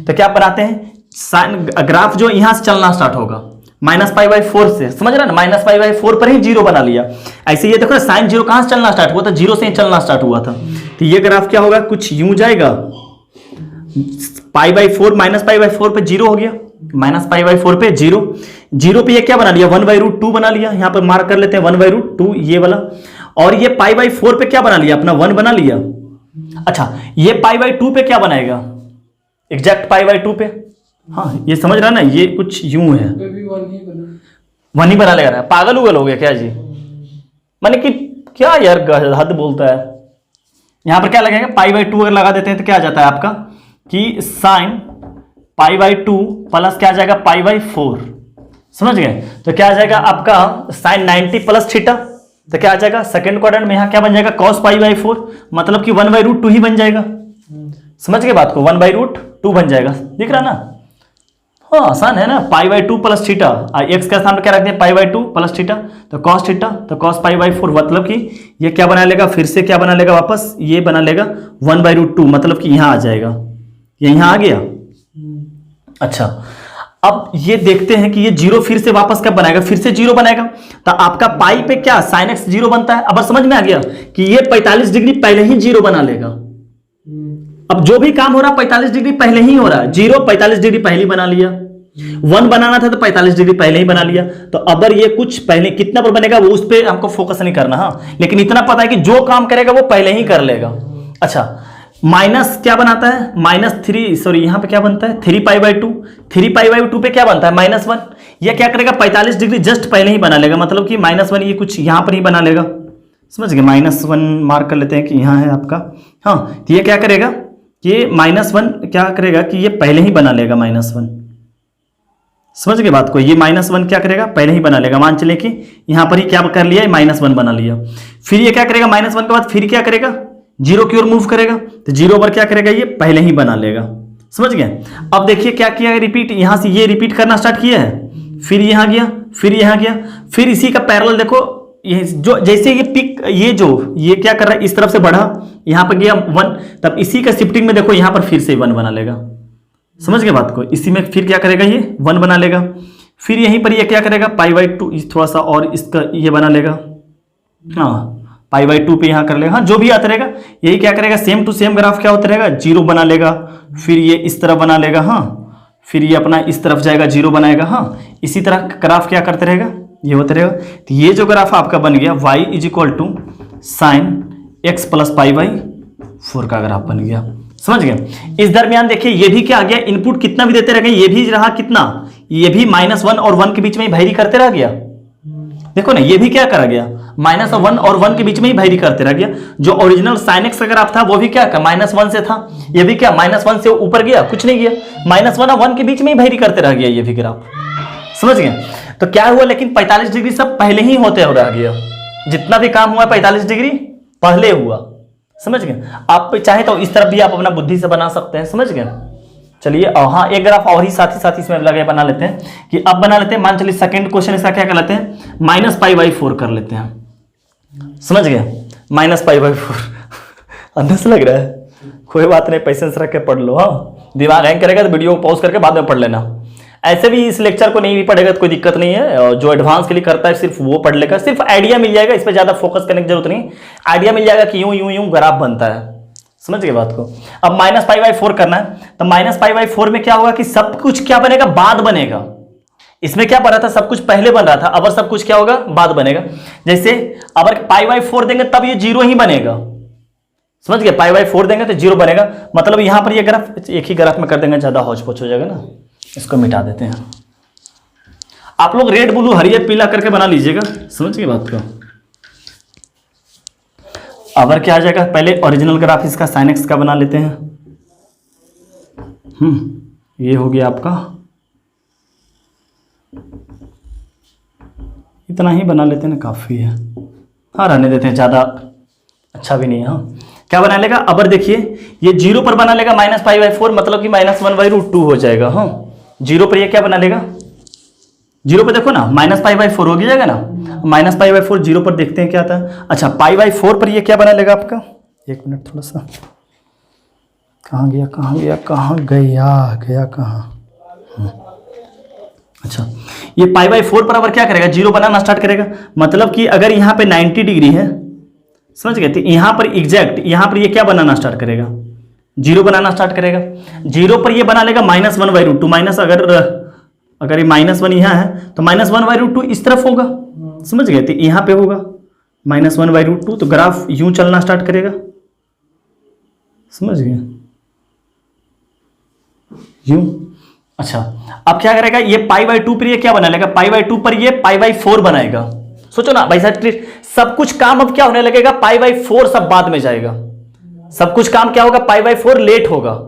[SPEAKER 1] तो क्या बनाते हैं, साइन ग्राफ जो यहां से चलना स्टार्ट होगा -π/4 से, समझ रहे ना, -π/4 पर ही जीरो बना लिया। ऐसे ये देखो ना, साइन जीरो कहां से चलना स्टार्ट हुआ था, जीरो से ही चलना स्टार्ट हुआ था। तो ये ग्राफ क्या होगा, कुछ यूं जाएगा, π/4 -π/4 पे जीरो हो गया, -π/4 पे जीरो, जीरो पे ये क्या बना लिया, 1/√2 बना लिया। यहां पर मार्क कर लेते हैं 1/√2 ये वाला, और ये π/4 पे क्या बना लिया, अपना 1 बना लिया। अच्छा, ये π/2 पे क्या बनाएगा, एग्जैक्ट π/2 पे, हाँ ये समझ रहा ना, ये कुछ यूं है,
[SPEAKER 2] भी 1 ही बना,
[SPEAKER 1] 1 ही बना लेगा। पागल उगल हो गया क्या जी, माने कि क्या यार हद बोलता है। यहां पर क्या लगेगा, π/2 अगर लगा देते हैं तो क्या आ जाता है आपका कि साइन π/2 प्लस क्या आ जाएगा π/4, समझ गए। तो क्या आ जाएगा आपका साइन 90 प्लस थीटा, तो क्या आ जाएगा सेकंड क्वाड्रेंट में, यहां क्या बन जाएगा cos π/4, मतलब कि 1/√2 ही बन जाएगा। समझ गए बात को, 1/√2 बन जाएगा, दिख रहा ना, हाँ आसान है ना। π/2 प्लस थीटा, एक्स का स्थान पर क्या रखते हैं, π/2 प्लस थीटा, तो cos थीटा, तो cos π/4, मतलब कि ये क्या बना लेगा, फिर से क्या बना लेगा वापस, ये बना लेगा 1/√2, मतलब कि यहां आ जाएगा, ये यहां आ गया। अच्छा, अब ये देखते हैं कि ये जीरो फिर से वापस कब बनाएगा, फिर से जीरो बनाएगा। तो आपका पाई पे क्या sin x जीरो बनता है। अब समझ में आ गया कि ये 45 डिग्री पहले ही जीरो बना लेगा। अब जो भी काम हो रहा है 45 डिग्री पहले ही हो रहा है, जीरो 45 डिग्री पहले ही बना लिया, 1 बनाना था तो 45 डिग्री पहले ही बना लिया। तो अगर ये कुछ पहले कितना पर बनेगा वो उस पर हमको फोकस नहीं करना, हाँ, लेकिन इतना पता है कि जो काम करेगा वो पहले ही कर लेगा। अच्छा, माइनस क्या बनाता है, -3, सॉरी यहां पे क्या बनता है 3π/2, 3π/2 पे क्या बनता है -1, ये क्या करेगा 45 डिग्री जस्ट पहले ही बना लेगा, मतलब कि -1 ये कुछ यहां पर ही बना लेगा। समझ गए, -1 मार्क कर लेते हैं कि यहां है आपका, हाँ, तो ये क्या करेगा, ये -1 क्या करेगा कि ये पहले ही बना लेगा -1। समझ गए बात को, ये -1 क्या करेगा, पहले ही बना लेगा। मान चले कि यहां पर ही क्या कर लिया, -1 बना लिया। फिर ये क्या करेगा, -1 के बाद फिर क्या करेगा, जीरो की ओर मूव करेगा, तो जीरो पर क्या करेगा, ये पहले ही बना लेगा। समझ गए। अब देखिए क्या किया है, रिपीट, यहां से ये रिपीट करना स्टार्ट किया है, फिर यहां गया, फिर यहां गया, फिर इसी का पैरेलल देखो, ये जो जैसे ये पिक, ये क्या कर रहा है, इस तरफ से बढ़ा, यहां पर गया 1, तब इसी का शिफ्टिंग में देखो यहां पर फिर से 1 बना लेगा। समझ गए बात को, इसी में फिर क्या करेगा, ये 1 बना लेगा। फिर यहीं पर ये क्या करेगा, π/2 थोड़ा सा और इसका ये बना लेगा, हाँ π/2 पे यहां कर लेगा, हाँ जो भी आता रहेगा यही क्या करेगा, सेम टू सेम ग्राफ क्या होता रहेगा, जीरो बना लेगा, फिर ये इस तरह बना लेगा, हाँ, फिर ये अपना इस तरफ जाएगा, जीरो बनाएगा, हाँ, इसी तरह ग्राफ क्या करते रहेगा, ये होता रहेगा। तो ये जो ग्राफ आपका बन गया y = sin x + π/4 का ग्राफ बन गया। समझ गए। इस दरमियान देखिए ये भी क्या आ गया, इनपुट कितना भी देते रह गए, ये भी रहा कितना, ये भी -1 और 1 के बीच में ही वैरी करते रह गया। देखो ना, ये भी क्या करा गया, -1 और 1 के बीच में ही वैरी करते रह गया। जो ओरिजिनल sin x का ग्राफ था वो भी क्या -1 से था, ये भी क्या -1 से ऊपर गया, कुछ नहीं गया, -1 और 1 के बीच में ही वैरी करते रह गया ये भी ग्राफ। समझ गए। तो क्या हुआ, लेकिन 45 डिग्री सब पहले ही होते हो रह गया, जितना भी काम हुआ 45 डिग्री पहले हुआ। समझ गए। आप चाहे तो इस तरफ भी आप अपना बुद्धि से बना सकते हैं। समझ गए। चलिए, और हाँ एक ग्राफ और ही साथ ही इसमें लगे बना लेते हैं कि अब बना लेते हैं, मान चलिए सेकंड क्वेश्चन इसका क्या कर लेते हैं, -π/4 कर लेते हैं। समझ गए, -π/4 अंदर से लग रहा है, कोई बात नहीं, पेशेंस रख के पढ़ लो, हाँ, दिमाग हैंग करेगा तो वीडियो को पॉज करके बाद में पढ़ लेना। ऐसे भी इस लेक्चर को नहीं भी पढ़ेगा तो कोई दिक्कत नहीं है, और जो एडवांस के लिए करता है सिर्फ वो पढ़ लेगा, सिर्फ आइडिया मिल जाएगा, इस पर ज्यादा फोकस करने की जरूरत नहीं, आइडिया मिल जाएगा कि यूं यूं यूं ग्राफ बनता है। समझ गए बात को। अब -π/4 करना है, तो -π/4 में क्या होगा कि सब कुछ क्या बनेगा, बाद बनेगा। इसमें क्या बन रहा था, सब कुछ पहले बन रहा था, अब सब कुछ क्या होगा, बाद बनेगा। जैसे अगर π/4 देंगे तब ये जीरो ही बनेगा। समझ गए, π/4 देंगे तो जीरो बनेगा, मतलब यहां पर ये ग्राफ एक ही ग्राफ में कर देंगे, ज्यादा हौच पौच हो जाएगा ना, इसको मिटा देते हैं। आप लोग रेड ब्लू हरियर पीला करके बना लीजिएगा। समझ गए बात को। अगर क्या आ जाएगा, पहले ओरिजिनल ग्राफ इसका sin x का बना लेते हैं। ये हो गया आपका, इतना ही बना लेते हैं ना, काफी है, हाँ रहने देते हैं, ज्यादा अच्छा भी नहीं है। हाँ क्या बना लेगा, अब देखिए ये जीरो पर बना लेगा -π/4, मतलब कि -1/√2 हो जाएगा। हाँ जीरो पर ये क्या बना लेगा, जीरो पर देखो ना, -π/4 हो जाएगा ना, -π/4 जीरो पर देखते हैं क्या आता है। अच्छा π/4 पर ये क्या बना लेगा आपका, एक मिनट थोड़ा सा, कहाँ गया कहाँ। अच्छा ये π/4 पर अब क्या करेगा, जीरो बनाना स्टार्ट करेगा। मतलब कि अगर यहाँ पे 90 डिग्री है, समझ गए, तो यहाँ पर एग्जैक्ट यहाँ पर ये क्या बनाना स्टार्ट करेगा, जीरो बनाना स्टार्ट करेगा। जीरो पर ये बना लेगा -1/√2, माइनस अगर ये -1 यहाँ है तो -1/√2 इस तरफ होगा, समझ गए, तो यहाँ पे होगा -1/√2, तो ग्राफ यूं चलना स्टार्ट करेगा, समझ गए, यूं। अच्छा अब क्या करेगा, ये π/2 पर ये क्या बना लेगा, π/2 पर ये π/4 बनाएगा। सोचो ना भाई साहब, सब कुछ काम अब क्या होने लगेगा, π/4 सब बाद में जाएगा, सब कुछ काम क्या होगा, π/4 लेट होगा,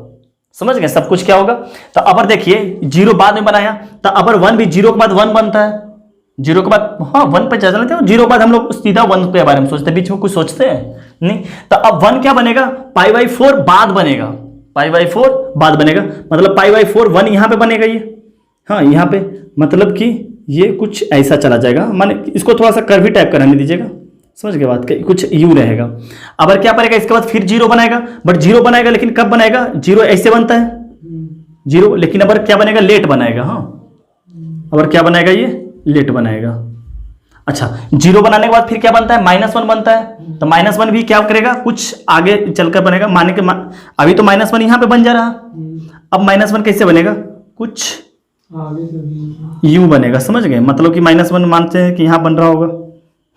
[SPEAKER 1] समझ गए, सब कुछ क्या होगा। तो अबर देखिए जीरो बाद में बनाया, तो अबर 1 भी जीरो के बाद 1 बनता है, जीरो के बाद हाँ 1 पे चल लेते हैं, जीरो के बाद हम लोग सीधा 1 के बारे में सोचते हैं, बीच में कुछ सोचते हैं नहीं। तो अब 1 क्या बनेगा, π/4 बाद बनेगा, π/4 बाद बनेगा, मतलब π/4 1 यहाँ पे बनेगा ये, हाँ यहाँ पे, मतलब कि ये कुछ ऐसा चला जाएगा, माने इसको थोड़ा सा कर्वी टाइप कराने दीजिएगा, समझ गए बात, कुछ यू रहेगा। अब क्या बनेगा, इसके बाद फिर जीरो बनाएगा, बट जीरो बनाएगा लेकिन कब बनाएगा, जीरो ऐसे बनता है जीरो, लेकिन अब क्या बनेगा, लेट बनाएगा, हाँ अब क्या बनाएगा, ये लेट बनाएगा। अच्छा जीरो बनाने के बाद फिर क्या बनता है, -1 बनता है, तो -1 भी क्या करेगा, कुछ आगे चलकर बनेगा, माने के अभी तो -1 यहाँ पे बन जा रहा, अब -1 कैसे बनेगा, कुछ यूं बनेगा, समझ गए, मतलब कि -1 मानते हैं कि यहाँ बन रहा होगा,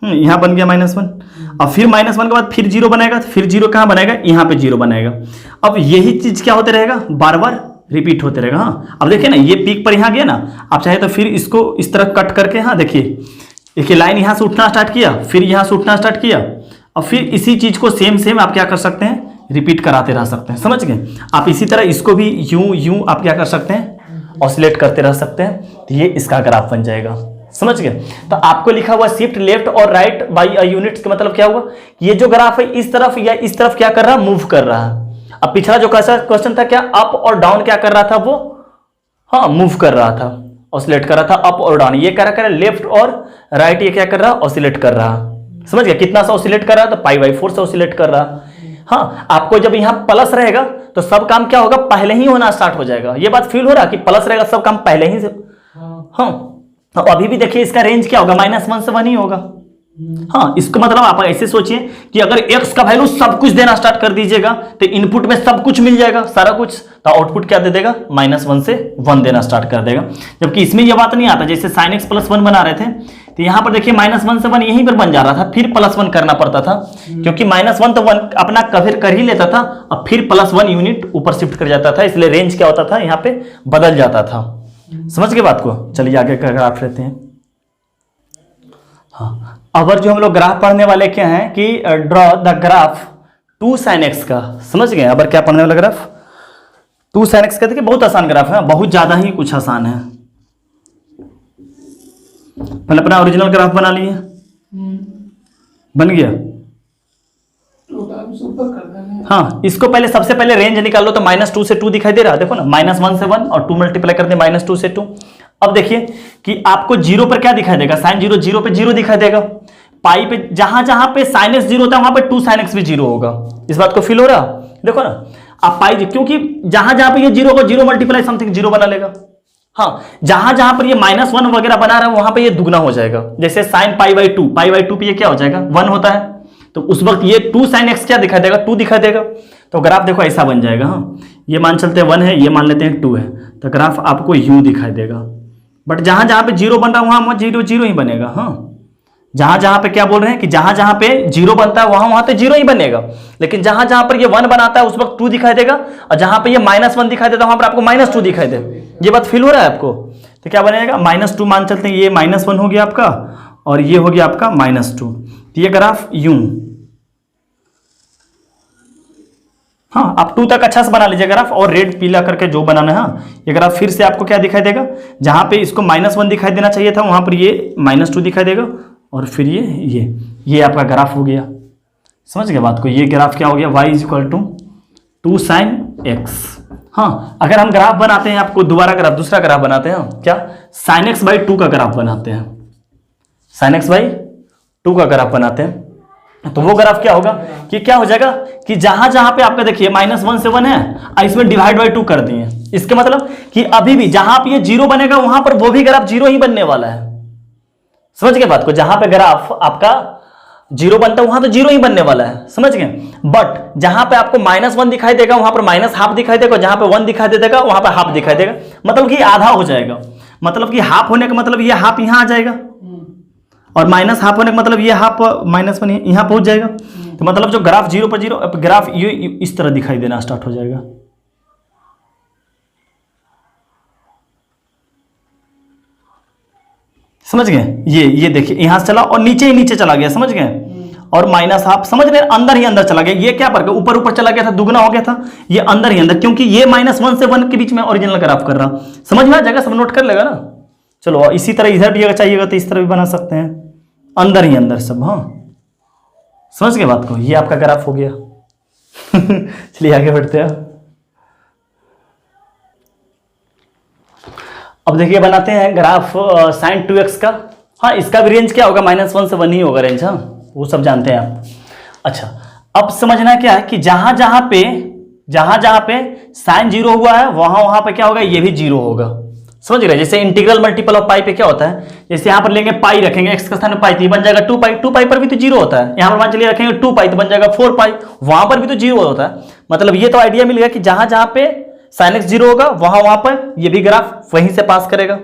[SPEAKER 1] यहाँ बन गया -1, अब फिर -1 के बाद फिर जीरो बनाएगा, तो फिर जीरो कहाँ बनाएगा, यहाँ पे जीरो बनाएगा। अब यही चीज क्या होते रहेगा, बार बार रिपीट होते रहेगा। हाँ अब देखिए ना, ये पीक पर यहाँ गया ना, आप चाहे तो फिर इसको इस तरह कट करके, हाँ देखिए लाइन यहाँ से उठना स्टार्ट किया, फिर यहाँ से उठना स्टार्ट किया, और फिर इसी चीज को सेम आप क्या कर सकते हैं, रिपीट कराते रह सकते हैं, समझ गए। आप इसी तरह इसको भी यूं आप क्या कर सकते हैं, ऑसिलेट करते रह सकते हैं, तो ये इसका ग्राफ बन जाएगा, समझ गए। तो आपको लिखा हुआ शिफ्ट लेफ्ट और राइट बाय यूनिट्स का मतलब क्या हुआ, ये जो ग्राफ है इस तरफ या इस तरफ क्या कर रहा है, मूव कर रहा है। अब पिछला जो क्वेश्चन था क्या, अप और डाउन क्या कर रहा था वो, हाँ मूव कर रहा था, ऑसिलेट कर रहा था अप और डाउन। ये क्या कर रहा है, लेफ्ट और राइट ये क्या कर रहा है, ऑसिलेट कर रहा है, समझ गया। कितना सा ऑसिलेट कर रहा है, तो π/4 से ऑसिलेट कर रहा है। हाँ आपको जब यहाँ प्लस रहेगा तो सब काम क्या होगा, पहले ही होना स्टार्ट हो जाएगा। ये बात फील हो रहा है कि प्लस रहेगा सब काम पहले ही से, हाँ तो अभी भी देखिए इसका रेंज क्या होगा, -1 से 1 ही होगा। हाँ इसका मतलब आप ऐसे सोचिए कि अगर x का वैल्यू सब कुछ देना स्टार्ट कर दीजिएगा तो इनपुट में सब कुछ मिल जाएगा, सारा कुछ, तो आउटपुट क्या दे देगा, -1 से 1 देना स्टार्ट कर देगा। जबकि इसमें यह बात नहीं आता, जैसे sin x + 1 बना रहे थे तो यहाँ पर देखिए -1 से 1 यहीं पर बन जा रहा था, फिर +1 करना पड़ता था, क्योंकि -1 तो 1 अपना कवर कर ही लेता था, अब फिर +1 यूनिट ऊपर शिफ्ट कर जाता था, इसलिए रेंज क्या होता था, यहाँ पे बदल जाता था। समझ गए बात को। चलिए आगे का ग्राफ लेते हैं। हाँ अब जो हम लोग ग्राफ पढ़ने वाले क्या हैं कि draw the graph 2 sin x का, समझ गए। अब क्या पढ़ने वाला ग्राफ 2 sin x का, देखिए बहुत आसान ग्राफ है, बहुत ज्यादा ही कुछ आसान है। पहले अपना ओरिजिनल ग्राफ बना लिए, बन गया। हाँ इसको पहले सबसे पहले रेंज निकाल लो, तो -2 से 2 दिखाई दे रहा है, देखो ना, -1 से 1 और 2 मल्टीप्लाई कर दे -2 से 2। अब देखिए कि आपको जीरो पर क्या दिखाई देगा, sin 0, 0 पे 0 दिखाई देगा। पाई पे जहां जहां पे sin x 0 होता है वहां पे 2 sin x भी 0 होगा। इस बात को फील हो रहा, देखो ना आप पाई, क्योंकि जहां जहां पे ये 0 होगा 0 मल्टीप्लाई समथिंग 0 बना लेगा। हाँ जहां जहां पर ये -1 वगैरह बना रहा है वहां पे ये दुगना हो जाएगा। जैसे sin π/2 पे ये क्या हो जाएगा, 1 होता है, तो उस वक्त ये 2 sin x क्या दिखाई देगा, 2 दिखाई देगा। तो ग्राफ देखो ऐसा बन जाएगा। हाँ ये मान चलते हैं 1 है, ये मान लेते हैं 2 है, तो ग्राफ आपको यूं दिखाई देगा। बट जहां जहां पे 0 बन रहा है वहां 0 ही बनेगा। हाँ जहां जहां पे क्या बोल रहे हैं कि जहां जहां पे 0 बनता है वहां तो 0 ही बनेगा, लेकिन जहां जहां पर ये 1 बनाता है उस वक्त 2 दिखाई देगा, और जहां पे ये -1 दिखाई देता है वहां पर आपको -2 दिखाई दे। ये बात फील हो रहा है आपको। तो क्या बनेगा, -2 मान चलते हैं, ये -1 हो गया आपका और ये हो गया आपका -2। तो ये ग्राफ यूं, हाँ आप 2 तक अच्छा से बना लीजिए ग्राफ, और रेड पीला करके जो बनाना है। हाँ ये ग्राफ फिर से आपको क्या दिखाई देगा, जहां पे इसको -1 दिखाई देना चाहिए था वहां पर ये -2 दिखाई देगा, और फिर ये आपका ग्राफ हो गया। समझ गए बात को। ये ग्राफ क्या हो गया, y = 2 sin x। हाँ, अगर हम ग्राफ बनाते हैं, आपको दोबारा ग्राफ, दूसरा ग्राफ बनाते हैं, क्या sin x बाई 2 का ग्राफ बनाते हैं, sin x बाई 2 का ग्राफ बनाते हैं, तो वो ग्राफ क्या होगा कि क्या हो जाएगा कि जहां जहां पे आपका देखिए -1 से 1 है, इसमें डिवाइड बाई 2 कर दिए, इसके मतलब कि अभी भी जहां पे ये 0 बनेगा वहां पर वो भी ग्राफ 0 ही बनने वाला है। समझ गए बात को? जहां पे ग्राफ आपका 0 बनता है वहां तो 0 ही बनने वाला है, समझ गए। बट जहां पे आपको -1 दिखाई देगा वहां पर -½ दिखाई देगा, जहां पे 1 दिखाई देगा वहां पर ½ दिखाई देगा, मतलब कि आधा हो जाएगा। मतलब कि हाफ होने का मतलब ये हाफ यहां आ जाएगा, और -½ होने का मतलब ये हाफ -1 यहां पहुंच जाएगा। तो मतलब जो ग्राफ 0 पर 0, ग्राफ ये इस तरह दिखाई देना स्टार्ट हो जाएगा। समझ गए? ये देखिए यहां से चला और नीचे ही नीचे चला गया, समझ गए? और -½ समझ रहे, अंदर ही अंदर चला गया। ये क्या पर ऊपर ऊपर चला गया था, दुगना हो गया था, ये अंदर ही अंदर, क्योंकि ये -1 से 1 के बीच में ओरिजिनल ग्राफ कर रहा। समझ में आ जाएगा? सब नोट कर लेगा ना। चलो इसी तरह इधर भी अगर चाहिएगा तो इस तरह भी बना सकते हैं, अंदर ही अंदर सब। हाँ, समझ गए बात को? ये आपका ग्राफ हो गया। चलिए आगे बढ़ते हैं। अब देखिए बनाते हैं ग्राफ sin 2x का। हाँ, इसका भी रेंज क्या होगा, -1 से 1 ही होगा रेंज। हाँ, वो सब जानते हैं आप। अच्छा, अब समझना क्या है कि जहां जहां पे sin 0 हुआ है वहां पे क्या होगा, ये भी 0 होगा। समझ रहे? जैसे इंटीग्रल मल्टीपल ऑफ पाई पे क्या होता है, जैसे यहां पर लेंगे पाई, रखेंगे x का स्थान में पाई, तो ये बन जाएगा 2 पाई। 2 पाई पर भी तो 0 होता है। यहां पर मान चलिए रखेंगे 2 पाई तो बन जाएगा 4 पाई, वहां पर भी तो 0 होता है। मतलब ये तो आइडिया मिल गया कि जहां जहां पे sin x 0 होगा वहां पर ये भी ग्राफ वहीं से पास करेगा।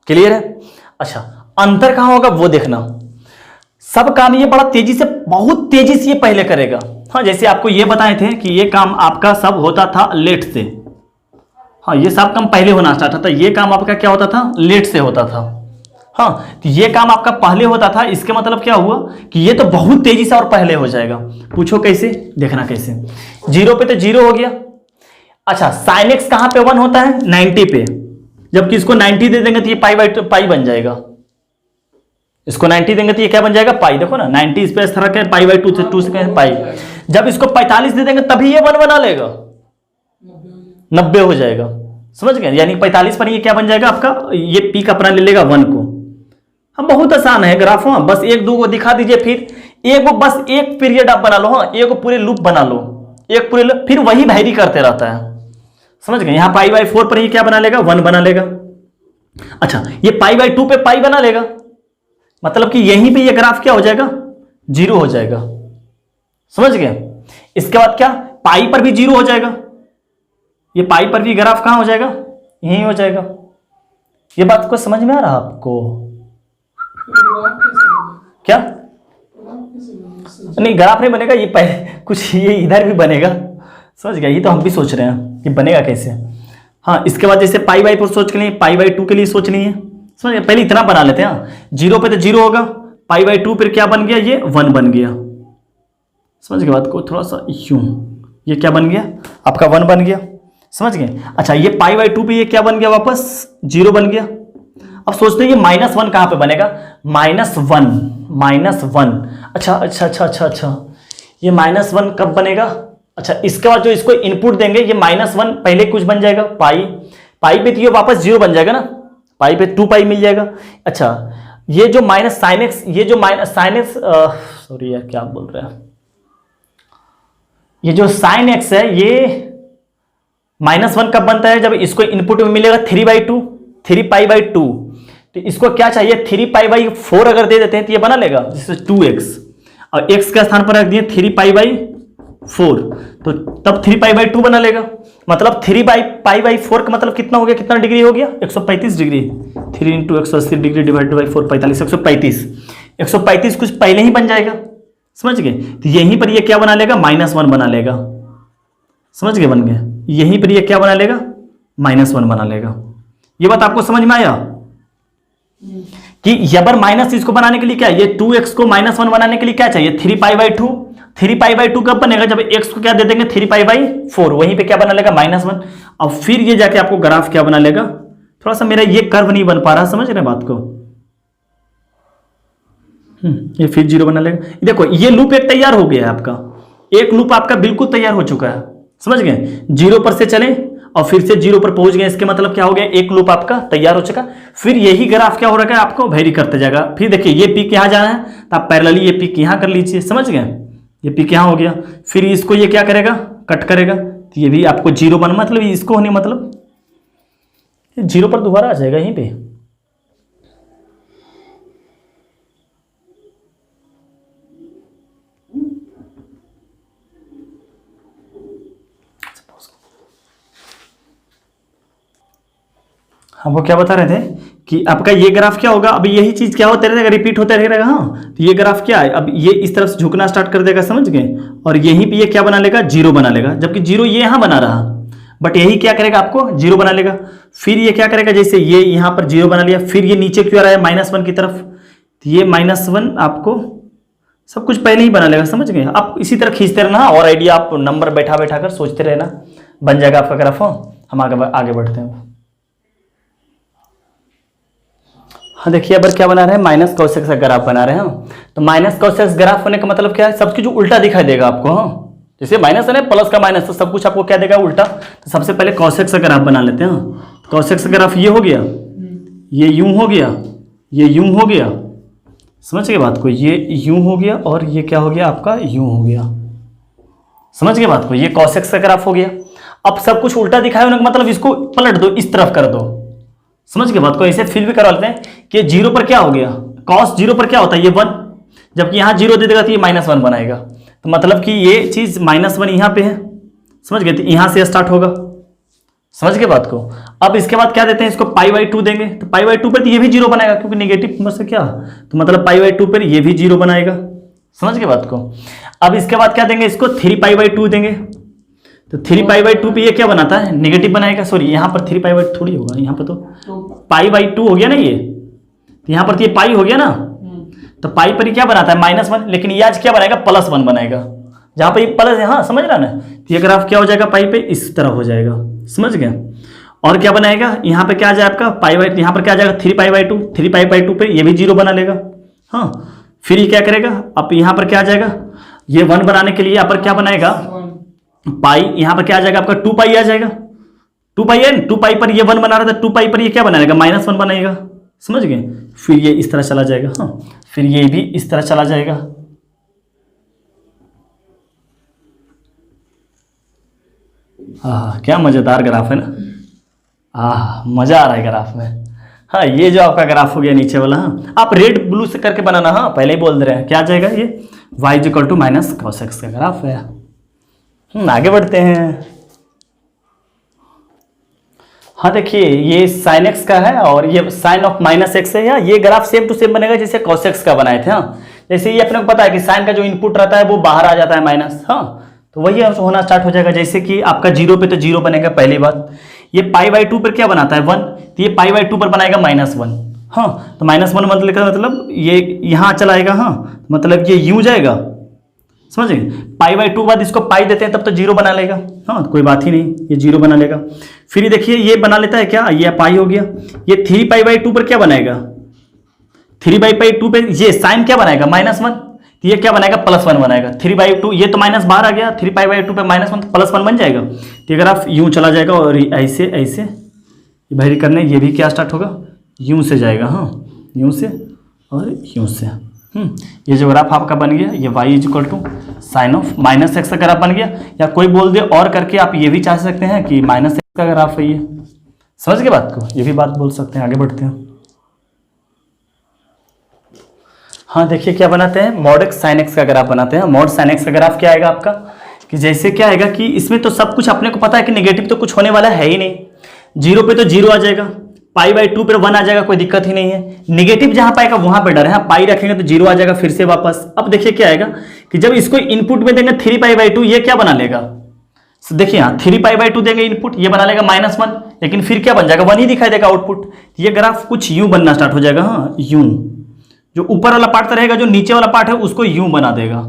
[SPEAKER 1] क्लियर है? अच्छा, अंतर कहां होगा वो देखना। सब काम ये बड़ा तेजी से, बहुत तेजी से ये पहले करेगा। हाँ, जैसे आपको ये बताए थे कि ये काम आपका सब होता था लेट से। हाँ, ये सब काम पहले होना स्टार्ट होता था, ये काम आपका क्या होता था, लेट से होता था। हाँ, तो ये काम आपका पहले होता था, इसके मतलब क्या हुआ कि ये तो बहुत तेजी से और पहले हो जाएगा। पूछो कैसे, देखना कैसे। 0 पे तो 0 हो गया। अच्छा, sin x कहां पे 1 होता है, 90 पे, जबकि इसको 90 दे देंगे तो ये पाई बन जाएगा। इसको 90 देंगे तो ये क्या बन जाएगा, पाई। देखो ना, 90 इस पे इस तरह के π/2 से 2 से पाई। जब इसको 45 दे देंगे तभी ये 1 बना लेगा, 90 हो जाएगा। समझ गए? यानी 45 पर ये क्या बन जाएगा आपका, ये पीक अपना ले लेगा 1 को। हम बहुत आसान है ग्राफ। हाँ, बस 1 2 को दिखा दीजिए, फिर एक बस एक पीरियड आप बना लो। हाँ, एक पूरे लूप बना लो, एक पूरे लूप, फिर वही वैरी करते रहता है। समझ गए? यहाँ π/4 पर ये क्या बना लेगा, 1 बना लेगा। अच्छा, ये π/2 पे पाई बना लेगा, मतलब कि यहीं पे ये ग्राफ क्या हो जाएगा, 0 हो जाएगा। समझ गए? इसके बाद क्या, पाई पर भी 0 हो जाएगा। ये पाई पर भी ग्राफ कहां हो जाएगा, यहीं हो जाएगा। ये बात को समझ में आ रहा आपको? क्या नहीं, ग्राफ नहीं बनेगा, ये कुछ ये इधर भी बनेगा। समझ गया? ये तो हम भी सोच रहे हैं कि बनेगा कैसे। हाँ, इसके बाद जैसे π/4 सोच के लिए, π/2 के लिए सोच लिए। समझ गए? पहले इतना बना लेते हैं। 0 पे तो 0 होगा, π/2 पर क्या बन गया, ये 1 बन गया। समझ गए बात को? थोड़ा सा यूं, ये क्या बन गया आपका, 1 बन गया। समझ गए? अच्छा, ये π/2 पे ये क्या बन गया, वापस 0 बन गया। अब सोचते हैं ये -1 कहां पे बनेगा, -1। अच्छा, ये -1 कब बनेगा? अच्छा, इसके बाद जो इसको इनपुट देंगे, ये -1 पहले कुछ बन जाएगा, पाई पे, तो ये वापस 0 बन जाएगा ना, पाई पे 2 पाई मिल जाएगा। अच्छा, ये जो sin x, ये जो sin x, सॉरी यार क्या बोल रहे हैं, ये जो sin x है ये -1 कब बनता है, जब इसको इनपुट में मिलेगा 3/2, 3π/2। तो इसको क्या चाहिए, 3π/4 अगर दे देते हैं तो ये बना लेगा, जैसे 2x, और x का स्थान पर रख दिए 3π/4, तो तब 3π/2 बना लेगा। मतलब 3π/4 का मतलब कितना हो गया, कितना डिग्री हो गया, 135 डिग्री। 3 × 180 डिग्री डिवाइडेड बाई 4, 45, 135 कुछ पहले ही बन जाएगा। समझ गए? तो यहीं पर ये क्या बना लेगा, -1 बना लेगा। समझ गए? बन गया। यहीं पर ये क्या बना लेगा, -1 बना लेगा। ये बात आपको समझ में आया कि यबर माइनस इसको बनाने के लिए क्या है, ये 2x को -1 बनाने के लिए क्या चाहिए, 3π/2। 3π/2 कब बनेगा, जब x को क्या दे देंगे, 3π/4, वहीं पे क्या बना लेगा, -1। अब फिर ये जाके आपको ग्राफ क्या बना लेगा, थोड़ा सा मेरा ये कर्व नहीं बन पा रहा, समझ रहे बात को। ये फिर 0 बना लेगा। देखो ये लूप एक तैयार हो गया है आपका, एक लूप आपका बिल्कुल तैयार हो चुका है। समझ गए? 0 पर से चले और फिर से जीरो पर पहुंच गए, इसके मतलब क्या हो गया, एक लूप आपका तैयार हो चुका। फिर यही ग्राफ क्या हो रहा है, आपको वेरी करते जाएगा। फिर देखिए ये पीक यहाँ जाना है तो आप पैरेलली ये पीक यहाँ कर लीजिए, समझ गए, ये पीक यहाँ हो गया। फिर इसको ये क्या करेगा, कट करेगा, तो ये भी आपको जीरो बना, मतलब इसको होने मतलब जीरो पर दोबारा आ जाएगा यहीं पे। हम वो क्या बता रहे थे कि आपका ये ग्राफ क्या होगा, अब यही चीज क्या होता रहेगा, रिपीट होता रहेगा। हाँ, तो ये ग्राफ क्या है, अब ये इस तरफ से झुकना स्टार्ट कर देगा, समझ गए, और यहीं पे ये क्या बना लेगा, जीरो बना लेगा, जबकि जीरो ये यहाँ बना रहा, बट यही क्या करेगा, आपको जीरो बना लेगा। फिर ये क्या करेगा, जैसे ये यहाँ पर जीरो बना लिया, फिर ये नीचे क्यों आ रहा है, -1 की तरफ, तो ये -1 आपको सब कुछ पहले ही बना लेगा, समझ गए। आप इसी तरह खींचते रहना, और आइडिया आप नंबर बैठा बैठा कर सोचते रहना, बन जाएगा आपका ग्राफ। हम आगे बढ़ते हैं। हाँ देखिए, अब क्या बना रहे हैं, माइनस कॉस एक्स का ग्राफ बना रहे हैं। तो माइनस कॉस एक्स ग्राफ होने का मतलब क्या है, सब कुछ उल्टा दिखाई देगा आपको। हाँ, जैसे माइनस है ना, प्लस का माइनस, तो सब कुछ आपको क्या देगा, उल्टा। तो सबसे पहले कॉस एक्स का ग्राफ बना लेते हैं। कॉस एक्स का ग्राफ ये हो गया, ये यूं हो गया, ये यूं हो गया, समझ गए बात को, ये यूं हो गया, और ये क्या हो गया आपका, यूं हो गया, समझ गए बात को, ये कॉस एक्स का ग्राफ हो गया। अब सब कुछ उल्टा दिखाया होने का मतलब इसको पलट दो, इस तरफ कर दो, समझ गए बात को। ऐसे फिर भी करवा लेते हैं कि जीरो पर क्या हो गया, कॉस जीरो पर क्या होता है, ये 1, जबकि यहाँ जीरो दे देगा तो ये -1 बनाएगा, तो मतलब कि ये चीज -1 यहाँ पे है, समझ गए, तो यहाँ से स्टार्ट होगा, समझ गए बात को। अब इसके बाद क्या देते हैं, इसको π/2 देंगे, तो π/2 पर तो ये भी जीरो बनाएगा, क्योंकि नेगेटिव नंबर से क्या, तो मतलब π/2 पर ये भी जीरो बनाएगा, समझ गए बात को। अब इसके बाद क्या देंगे, इसको 3π/2 देंगे, तो 3π/2 पे ये क्या बनाता है, नेगेटिव बनाएगा। सॉरी, यहाँ पर 3π/2 थोड़ी होगा, यहाँ पर तो π/2 हो गया ना, ये तो यहाँ पर तो ये पाई हो गया ना, तो पाई पर ये क्या बनाता है, -1, लेकिन ये आज क्या बनाएगा, +1 बनाएगा, जहाँ पर ये प्लस है। हाँ, समझ रहा ना, तो ये ग्राफ क्या हो जाएगा, पाई पे इस तरह हो जाएगा, समझ गया। और क्या बनाएगा, यहाँ पे क्या आ जाए आपका π/2, यहाँ पर क्या आ जाएगा 3π/2, 3π/2 पे ये भी जीरो बना लेगा। हाँ, फिर ये क्या करेगा, अब यहाँ पर क्या आ जाएगा, ये 1 बनाने के लिए यहाँ पर क्या बनाएगा, पाई, यहाँ पर क्या आ जाएगा आपका 2π आ जाएगा, 2π है, 2π पर ये 1 बना रहा था, 2π पर ये क्या बनाएगा, -1 बनाएगा, समझ गए। फिर ये इस तरह चला जाएगा। हाँ, फिर ये भी इस तरह चला जाएगा। हाँ, क्या मजेदार ग्राफ है ना, मजा आ रहा है ग्राफ में। हाँ, ये जो आपका ग्राफ हो गया नीचे वाला, हाँ आप रेड ब्लू से करके बनाना, हाँ पहले ही बोल दे रहे हैं, क्या आ जाएगा, ये y = -cos x का ग्राफ है। आगे बढ़ते हैं। हाँ देखिए, ये sin x का है और ये sin ऑफ -x है। या ये ग्राफ सेम टू सेम बनेगा जैसे cos x का बनाए थे। हाँ, जैसे ये अपने को पता है कि sin का जो इनपुट रहता है वो बाहर आ जाता है माइनस, हाँ तो वही होना स्टार्ट हो जाएगा। जैसे कि आपका 0 पे तो 0 बनेगा, पहली बात। ये π/2 पर क्या बनाता है 1, तो ये π/2 पर बनाएगा -1। हाँ, तो -1 मतलब ये यहाँ चला आएगा। हाँ, मतलब ये यूं जाएगा, समझ गए। π/2 बाद इसको पाई देते हैं तब तो 0 बना लेगा। हाँ, कोई बात ही नहीं, ये 0 बना लेगा। फिर ये देखिए ये बना लेता है क्या, ये पाई हो गया। ये 3π/2 पर क्या बनाएगा, 3π/2 पे ये साइन क्या बनाएगा -1, तो ये क्या बनाएगा +1 बनाएगा। 3/2 ये तो माइनस बाहर आ गया, 3π/2 पे -1 तो +1 बन जाएगा। तो अगर आप यूं चला जाएगा और ऐसे ऐसे भाई करने, ये भी क्या स्टार्ट होगा, यूं से जाएगा। हाँ, यूं से और यूं से। ये जो ग्राफ आपका बन गया, ये y = sin ऑफ -x का ग्राफ बन गया। या कोई बोल दे और करके आप ये भी चाह सकते हैं कि -x का ग्राफ है ये, समझ गए बात को, ये भी बात बोल सकते हैं। आगे बढ़ते हैं। हाँ देखिए क्या बनाते हैं, mod x sin x का ग्राफ बनाते हैं। mod sin x का ग्राफ क्या आएगा आपका, कि जैसे क्या आएगा कि इसमें तो सब कुछ अपने को पता है कि नेगेटिव तो कुछ होने वाला है ही नहीं। 0 पे तो 0 आ जाएगा, π/2 पर 1 आ जाएगा, कोई दिक्कत ही नहीं है। नेगेटिव जहां पाएगा वहां पर डर है। पाई रखेंगे तो 0 आ जाएगा फिर से वापस। अब देखिए क्या आएगा कि जब इसको इनपुट में देंगे 3π/2, ये क्या बना लेगा, देखिए यहाँ 3π/2 देंगे इनपुट, ये बना लेगा -1, लेकिन फिर क्या बन जाएगा 1 ही दिखाई देगा आउटपुट। ये ग्राफ कुछ यूं बनना स्टार्ट हो जाएगा। हाँ, यूं, जो ऊपर वाला पार्ट तो रहेगा, जो नीचे वाला पार्ट है उसको यूं बना देगा,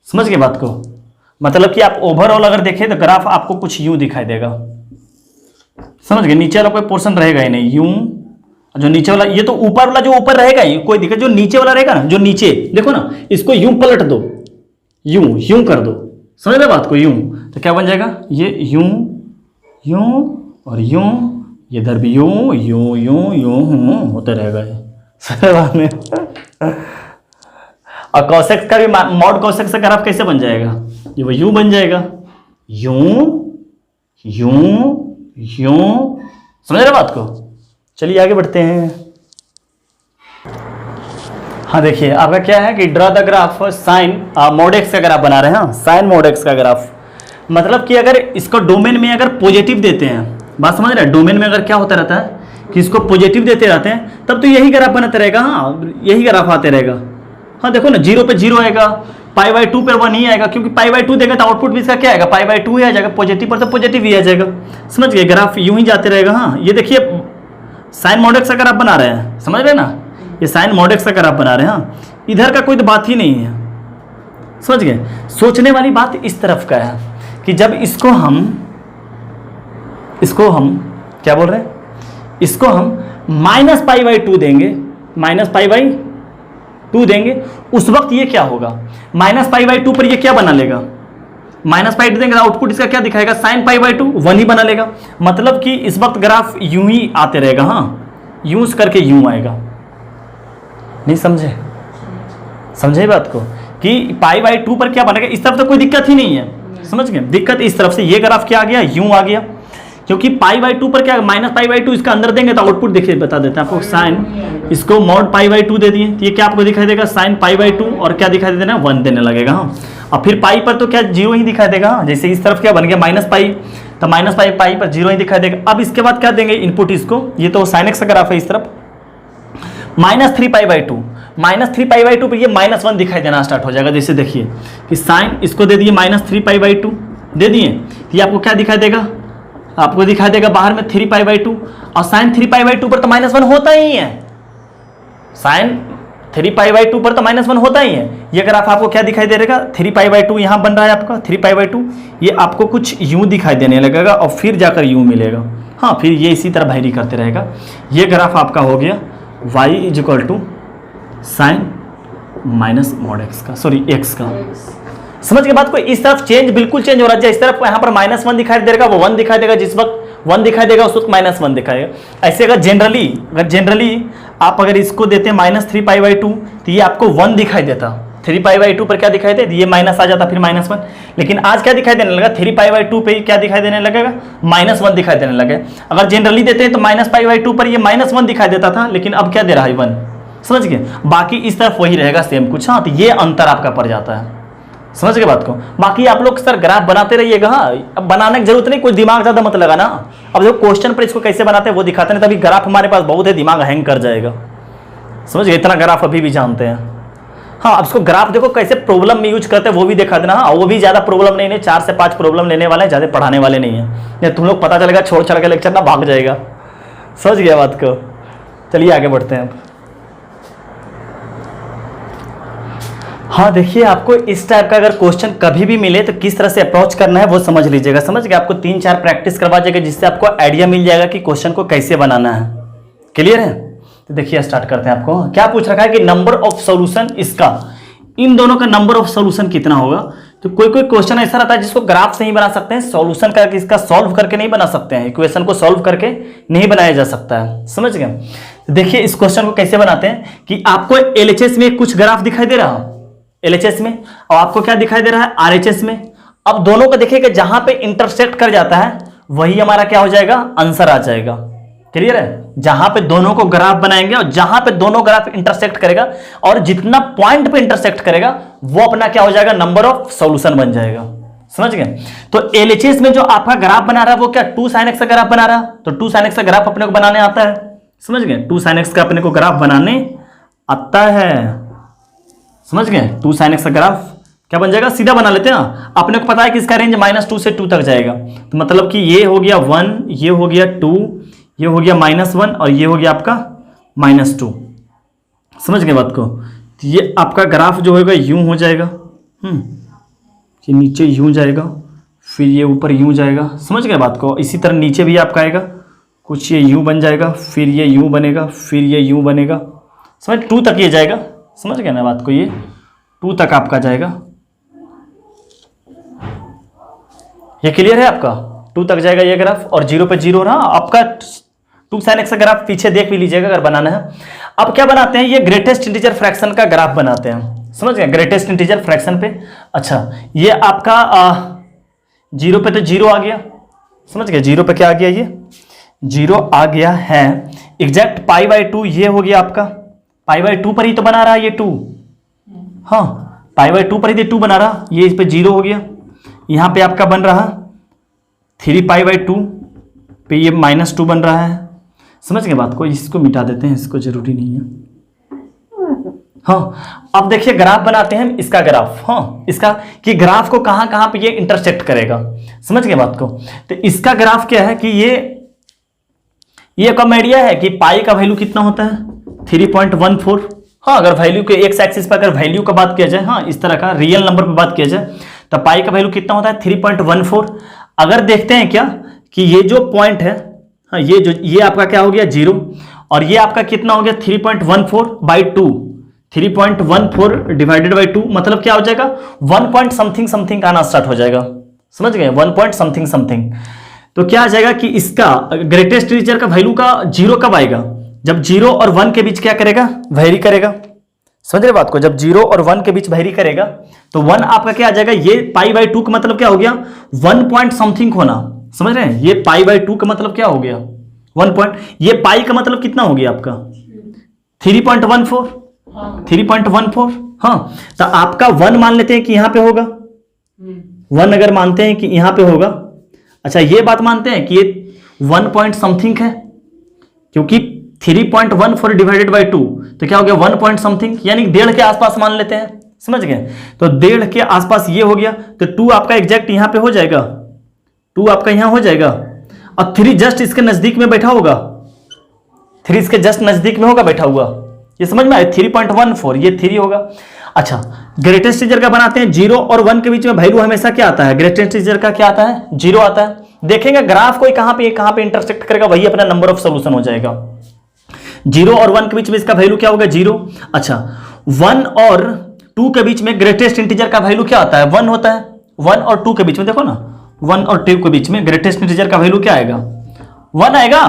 [SPEAKER 1] समझ गए बात को। मतलब कि आप ओवरऑल अगर देखें तो ग्राफ आपको कुछ यूं दिखाई देगा, समझ गए। नीचे वाला कोई पोर्शन रहेगा ही नहीं, यूं, जो नीचे वाला, ये तो ऊपर वाला जो ऊपर रहेगा ही, कोई दिक्कत। जो नीचे वाला रहेगा ना, जो नीचे देखो ना, इसको यूं पलट दो, यूं यूं कर दो, समझ रहे बात को, यूं, तो क्या बन जाएगा, ये यूं यूं और यूं, इधर भी यूं यूं यूं यूं होते रहेगा ये सारे बात में। और कोसेक्स का भी मॉड कोसेक्स का ग्राफ कैसे बन जाएगा, ये वो यूं बन जाएगा, यूं यूं यूं, समझ रहे बात को। चलिए आगे बढ़ते हैं। हाँ देखिए आपका क्या है कि draw the graph sine mod x का ग्राफ बना रहे हैं। हाँ साइन मॉड एक्स का ग्राफ, मतलब कि अगर इसको डोमेन में अगर पॉजिटिव देते हैं, बात समझ रहे हैं, डोमेन में अगर क्या होता रहता है कि इसको पॉजिटिव देते रहते हैं तब तो यही ग्राफ बनाते रहेगा। हाँ यही ग्राफ आते रहेगा। हाँ देखो ना, 0 पे 0 आएगा, π/2 पर 1 ही आएगा, क्योंकि π/2 देगा तो आउटपुट भी इसका क्या आएगा, π/2 ही आ जाएगा। पॉजिटिव पर तो पॉजिटिव ही आ जाएगा। समझ गए, ग्राफ यूं ही जाते रहेगा। हाँ ये देखिए साइन मॉड एक्स का ग्राफ बना रहे हैं, समझ रहे हैं ना, ये साइन मॉड एक्स का ग्राफ बना रहे हैं। हाँ इधर का कोई तो बात ही नहीं है, समझ गए। सोचने वाली बात इस तरफ का है कि जब इसको हम क्या बोल रहे हैं, इसको हम -π/2 देंगे, -π/2 देंगे, उस वक्त ये क्या होगा, -π/2 पर ये क्या बना लेगा, -π देंगे आउटपुट इसका क्या दिखाएगा, sin π/2 1 ही बना लेगा। मतलब कि इस वक्त ग्राफ यूं ही आते रहेगा। हाँ यूं करके यूं आएगा। नहीं समझे बात को कि π/2 पर क्या बनेगा, इस तरफ तो कोई दिक्कत ही नहीं है, समझ गए। दिक्कत इस तरफ से, ये ग्राफ क्या आ गया, यूं आ गया, क्योंकि π/2 पर क्या -π/2 इसका अंदर देंगे तो आउटपुट देखिए बता देते हैं आपको, साइन इसको mod π/2 दे दिए तो ये क्या आपको दिखाई देगा, sin π/2, और क्या दिखाई देना, 1 देने लगेगा। हाँ और फिर पाई पर तो क्या 0 ही दिखाई देगा। जैसे इस तरफ क्या बन गया -π, तो -π पर 0 ही दिखाई देगा। अब इसके बाद क्या देंगे इनपुट इसको, ये तो sin x का ग्राफ है, इस तरफ -3π/2, -3π/2 पर ये -1 दिखाई देना स्टार्ट हो जाएगा। जैसे देखिए कि साइन इसको दे दिए -3π/2 दे दिए, ये आपको क्या दिखाई देगा, आपको दिखाई देगा बाहर में 3π/2, और साइन 3π/2 पर तो -1 होता ही है, साइन 3π/2 पर तो -1 होता ही है। ये ग्राफ आपको क्या दिखाई दे रहेगा, 3π/2 यहाँ बन रहा है आपका 3π/2, ये आपको कुछ यूं दिखाई देने लगेगा और फिर जाकर यूं मिलेगा। हाँ फिर ये इसी तरह वैरी करते रहेगा। ये ग्राफ आपका हो गया y = sin -mod x का, सॉरी x का। समझ के बात को, इस तरफ चेंज बिल्कुल चेंज हो रहा है। इस तरफ यहाँ पर -1 दिखाई देगा, वो 1 दिखाई देगा, जिस वक्त 1 दिखाई देगा उस वक्त -1 दिखाएगा। ऐसे अगर जनरली आप अगर इसको देते हैं -3π/2 तो ये आपको 1 दिखाई देता, 3π/2 पर क्या दिखाई दे, ये माइनस आ जाता, फिर -1। लेकिन आज क्या दिखाई देने लगा, 3π/2 पे क्या दिखाई देने लगेगा, -1 दिखाई देने लगे। अगर जनरली देते हैं तो -π/2 पर ये -1 दिखाई देता था, लेकिन अब क्या दे रहा है 1, समझ गए। बाकी इस तरफ वही रहेगा सेम कुछ। हाँ तो ये अंतर आपका पड़ जाता है, समझ गए बात को। बाकी आप लोग सर ग्राफ बनाते रहिएगा। हाँ अब बनाने की जरूरत नहीं, कोई दिमाग ज़्यादा मत लगाना। अब जो क्वेश्चन पर इसको कैसे बनाते हैं वो दिखाते हैं, तभी ग्राफ हमारे पास बहुत है, दिमाग हैंग कर जाएगा, समझ गए। इतना ग्राफ अभी भी जानते हैं। हाँ अब इसको ग्राफ देखो कैसे प्रॉब्लम में यूज करते हैं वो भी दिखा देना। हाँ वो भी ज़्यादा प्रॉब्लम नहीं है, 4 से 5 प्रॉब्लम लेने वाले हैं, ज़्यादा पढ़ाने वाले नहीं है। नहीं तुम लोग पता चलेगा छोड़ छाड़ के लेक्चर ना भाग जाएगा, समझ गया बात को। चलिए आगे बढ़ते हैं अब। हाँ देखिए आपको इस टाइप का अगर क्वेश्चन कभी भी मिले तो किस तरह से अप्रोच करना है वो समझ लीजिएगा, समझ गए। आपको 3-4 प्रैक्टिस करवा जाएगा, जिससे आपको आइडिया मिल जाएगा कि क्वेश्चन को कैसे बनाना है। क्लियर है? तो देखिए स्टार्ट करते हैं। आपको क्या पूछ रखा है कि नंबर ऑफ सॉल्यूशन इसका, इन दोनों का नंबर ऑफ सॉल्यूशन कितना होगा। तो कोई क्वेश्चन ऐसा रहता है जिसको ग्राफ से ही बना सकते हैं, सॉल्यूशन करके इसका सॉल्व करके नहीं बना सकते हैं, इक्वेशन को सॉल्व करके नहीं बनाया जा सकता है, समझ गए। तो देखिए इस क्वेश्चन को कैसे बनाते हैं कि आपको LHS में कुछ ग्राफ दिखाई दे रहा है, LHS में, और आपको क्या दिखाई दे रहा है RHS में। अब दोनों को देखिएगा, जहां पे इंटरसेक्ट कर जाता है वही हमारा क्या हो जाएगा, आंसर आ जाएगा। क्लियर है? जहां पे दोनों को ग्राफ बनाएंगे और जहां पे दोनों ग्राफ इंटरसेक्ट करेगा और जितना पॉइंट पे इंटरसेक्ट करेगा वो अपना क्या हो जाएगा, नंबर ऑफ सॉल्यूशन बन जाएगा, समझ गए। तो LHS में जो आपका ग्राफ बना रहा है वो क्या 2 sin x का ग्राफ बना रहा है, तो 2 sin x का ग्राफ अपने को बनाने आता है, समझ गए। 2 sin x का अपने को ग्राफ बनाने आता है, समझ गए। 2 sin x का ग्राफ क्या बन जाएगा, सीधा बना लेते हैं ना। अपने को पता है कि इसका रेंज -2 से 2 तक जाएगा, तो मतलब कि ये हो गया 1, ये हो गया 2, ये हो गया -1 और ये हो गया आपका -2, समझ गए बात को। तो ये आपका ग्राफ जो होगा यूं हो जाएगा, ये नीचे यूं जाएगा, फिर ये ऊपर यूं जाएगा, समझ गए बात को। इसी तरह नीचे भी आपका आएगा, कुछ ये यूं बन जाएगा, फिर ये यूं बनेगा, फिर ये यूं बनेगा, समझ 2 तक ये जाएगा, समझ गए ना बात को। ये 2 तक आपका जाएगा, ये क्लियर है आपका। 2 तक जाएगा ये ग्राफ, और 0 पे 0 रहा आपका 2 sin x का ग्राफ पीछे देख भी लीजिएगा अगर बनाना है। अब क्या बनाते हैं, ये ग्रेटेस्ट इंटीजर फ्रैक्शन का ग्राफ बनाते हैं, समझ गए, ग्रेटेस्ट इंटीजर फ्रैक्शन पे। अच्छा ये आपका 0 पे तो 0 आ गया, समझ गए, 0 पे क्या आ गया, ये 0 आ गया है। एग्जैक्ट π/2 ये हो गया आपका, π/2 पर ही तो बना रहा है ये 2, हाँ π/2 पर ही 2 बना रहा, ये इस पे 0 हो गया। यहाँ पे आपका बन रहा 3π/2 पे ये -2 बन रहा है, समझ गए बात को, इसको मिटा देते हैं, इसको जरूरी नहीं है। हाँ अब देखिए ग्राफ बनाते हैं इसका ग्राफ, हाँ इसका कि ग्राफ को कहाँ कहाँ पे ये इंटरसेक्ट करेगा, समझ गए बात को। तो इसका ग्राफ क्या है कि ये कम आइडिया है कि पाई का वैल्यू कितना होता है 3.14। हाँ अगर वैल्यू के एक्स एक्सिस पर अगर वैल्यू का बात किया जाए, हाँ इस तरह का रियल नंबर पर बात किया जाए, तो पाई का वैल्यू कितना होता है 3.14। अगर देखते हैं क्या कि ये जो पॉइंट है, हाँ ये आपका क्या हो गया 0, और ये आपका कितना हो गया 3.14/2, 3.14 डिवाइडेड बाई 2 मतलब क्या हो जाएगा 1 पॉइंट समथिंग समथिंग आना स्टार्ट हो जाएगा, समझ गए, 1 पॉइंट समथिंग समथिंग। तो क्या आ जाएगा कि इसका ग्रेटेस्ट इंटीजर का वैल्यू का 0 कब आएगा, जब 0 और 1 के बीच क्या करेगा, वेरी करेगा, समझ रहे बात को, जब 0 और 1 के बीच वेरी करेगा तो 1 आपका क्या आ जाएगा, ये π/2 का मतलब क्या हो गया 1 पॉइंट समथिंग होना, समझ रहे हैं, ये π/2 का मतलब क्या हो गया 1 पॉइंट, ये पाई का मतलब कितना हो गया आपका 3.14, 3.14, हाँ तो आपका 1 मान लेते हैं कि यहां पे होगा, 1 अगर मानते हैं कि यहां पे होगा, अच्छा ये बात मानते हैं कि ये 1 पॉइंट समथिंग है, क्योंकि 3.14 डिवाइडेड बाई 2 तो क्या हो गया 1 पॉइंट समथिंग, यानी 1.5 के आसपास मान लेते हैं, समझ गए, तो 1.5 के आसपास ये हो गया, तो 2 आपका एग्जैक्ट यहां पे हो जाएगा, 2 आपका यहां हो जाएगा, और 3 जस्ट इसके नजदीक में बैठा होगा, 3 इसके जस्ट नजदीक में होगा बैठा हुआ, ये समझ में आया 3.14 ये 3 होगा। अच्छा ग्रेटेस्ट इंटीजर का बनाते हैं, 0 और 1 के बीच में वैल्यू हमेशा क्या आता है, ग्रेटेस्ट इंटीजर का क्या आता है 0 आता है। देखेंगे ग्राफ कोई कहां पे इंटरसेक्ट करेगा, वही अपना नंबर ऑफ सोल्यूशन हो जाएगा। 0 और 1 के बीच में इसका वैल्यू क्या होगा 0। अच्छा 1 और 2 के बीच में ग्रेटेस्ट इंटीजर का वैल्यू क्या आता है 1 होता है, 1 और 2 के बीच में देखो ना, 1 और 2 के बीच में ग्रेटेस्ट इंटीजर का वैल्यू क्या आएगा 1 आएगा,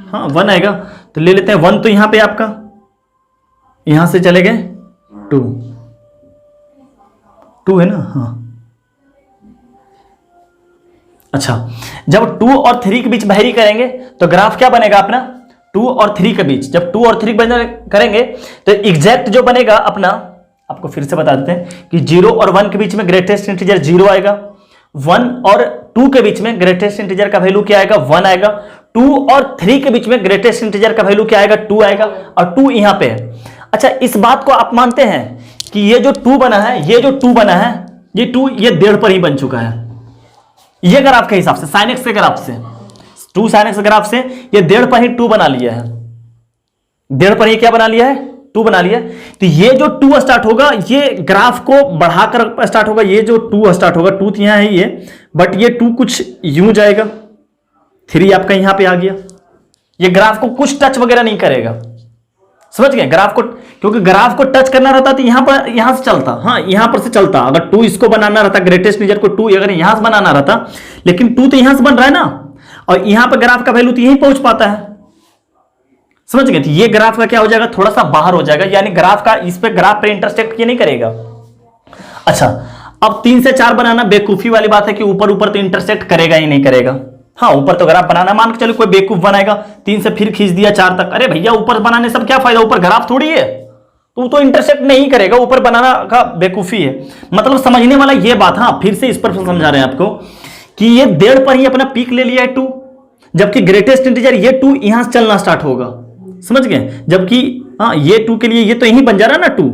[SPEAKER 1] हाँ 1 आएगा, तो ले लेते हैं 1, तो यहां पे आपका यहां से चले गए 2 है ना, हाँ अच्छा जब 2 और 3 के बीच वेरी करेंगे तो ग्राफ क्या बनेगा अपना 2 और 3 के बीच, जब 2 और 3 करेंगे तो एग्जैक्ट जो बनेगा अपना, आपको फिर से बता देते हैं कि 0 और 1 के बीच में ग्रेटेस्ट इंटीजर 0 आएगा, 1 और 2 के बीच में ग्रेटेस्ट इंटीजर का वैल्यू क्या आएगा 1 आएगा, 2 और 3 के बीच में ग्रेटेस्ट इंटीजर का वैल्यू क्या आएगा 2 आएगा, और 2 यहां पे है। अच्छा इस बात को आप मानते हैं कि ये जो 2 बना है, ये जो 2 बना है, ये 2 ये 1.5 पर ही बन चुका है, ये ग्राफ के हिसाब से sin x के ग्राफ से 2 sin x ग्राफ से ये 1.5 पर ही 2 बना लिया है, 1.5 पर ही क्या बना लिया है 2 बना लिया। तो ये जो 2 स्टार्ट होगा ये ग्राफ को बढ़ाकर स्टार्ट होगा, ये जो 2 स्टार्ट होगा 2 तो यहां है ये, बट ये 2 कुछ यूं जाएगा, 3 आपका यहां पे आ गया, ये ग्राफ को कुछ टच वगैरह नहीं करेगा, समझ गए ग्राफ को, क्योंकि ग्राफ को टच करना रहता तो यहां से चलता, हाँ यहां पर से चलता, अगर 2 इसको बनाना रहता ग्रेटेस्ट इंटीजर को 2 अगर यहां से बनाना रहता, लेकिन 2 तो यहां से बन रहा है ना, और यहां पर ग्राफ का वैल्यू तो यहीं पहुंच पाता है, समझ गए, तो ये ग्राफ का क्या हो जाएगा थोड़ा सा बाहर हो जाएगा, यानी ग्राफ का इस पे ग्राफ पे इंटरसेक्ट ये नहीं करेगा। अच्छा अब 3 से 4 बनाना बेवकूफी वाली बात है कि ऊपर ऊपर तो इंटरसेक्ट करेगा ही नहीं करेगा, हाँ ऊपर तो ग्राफ बनाना, मान के चलो कोई बेवकूफ बनाएगा 3 से फिर खींच दिया 4 तक, अरे भैया ऊपर बनाने सब क्या फायदा, ऊपर ग्राफ थोड़ी है, तो इंटरसेक्ट नहीं करेगा, ऊपर बनाना का बेवकूफी है, मतलब समझने वाला ये बात। हाँ फिर से इस पर समझा रहे हैं आपको कि ये 1.5 पर ही अपना पीक ले लिया है 2, जबकि ग्रेटेस्ट इंटीजर ये 2 यहां से चलना स्टार्ट होगा, समझ गए, जबकि हाँ ये 2 के लिए ये तो यहीं बन जा रहा है ना 2,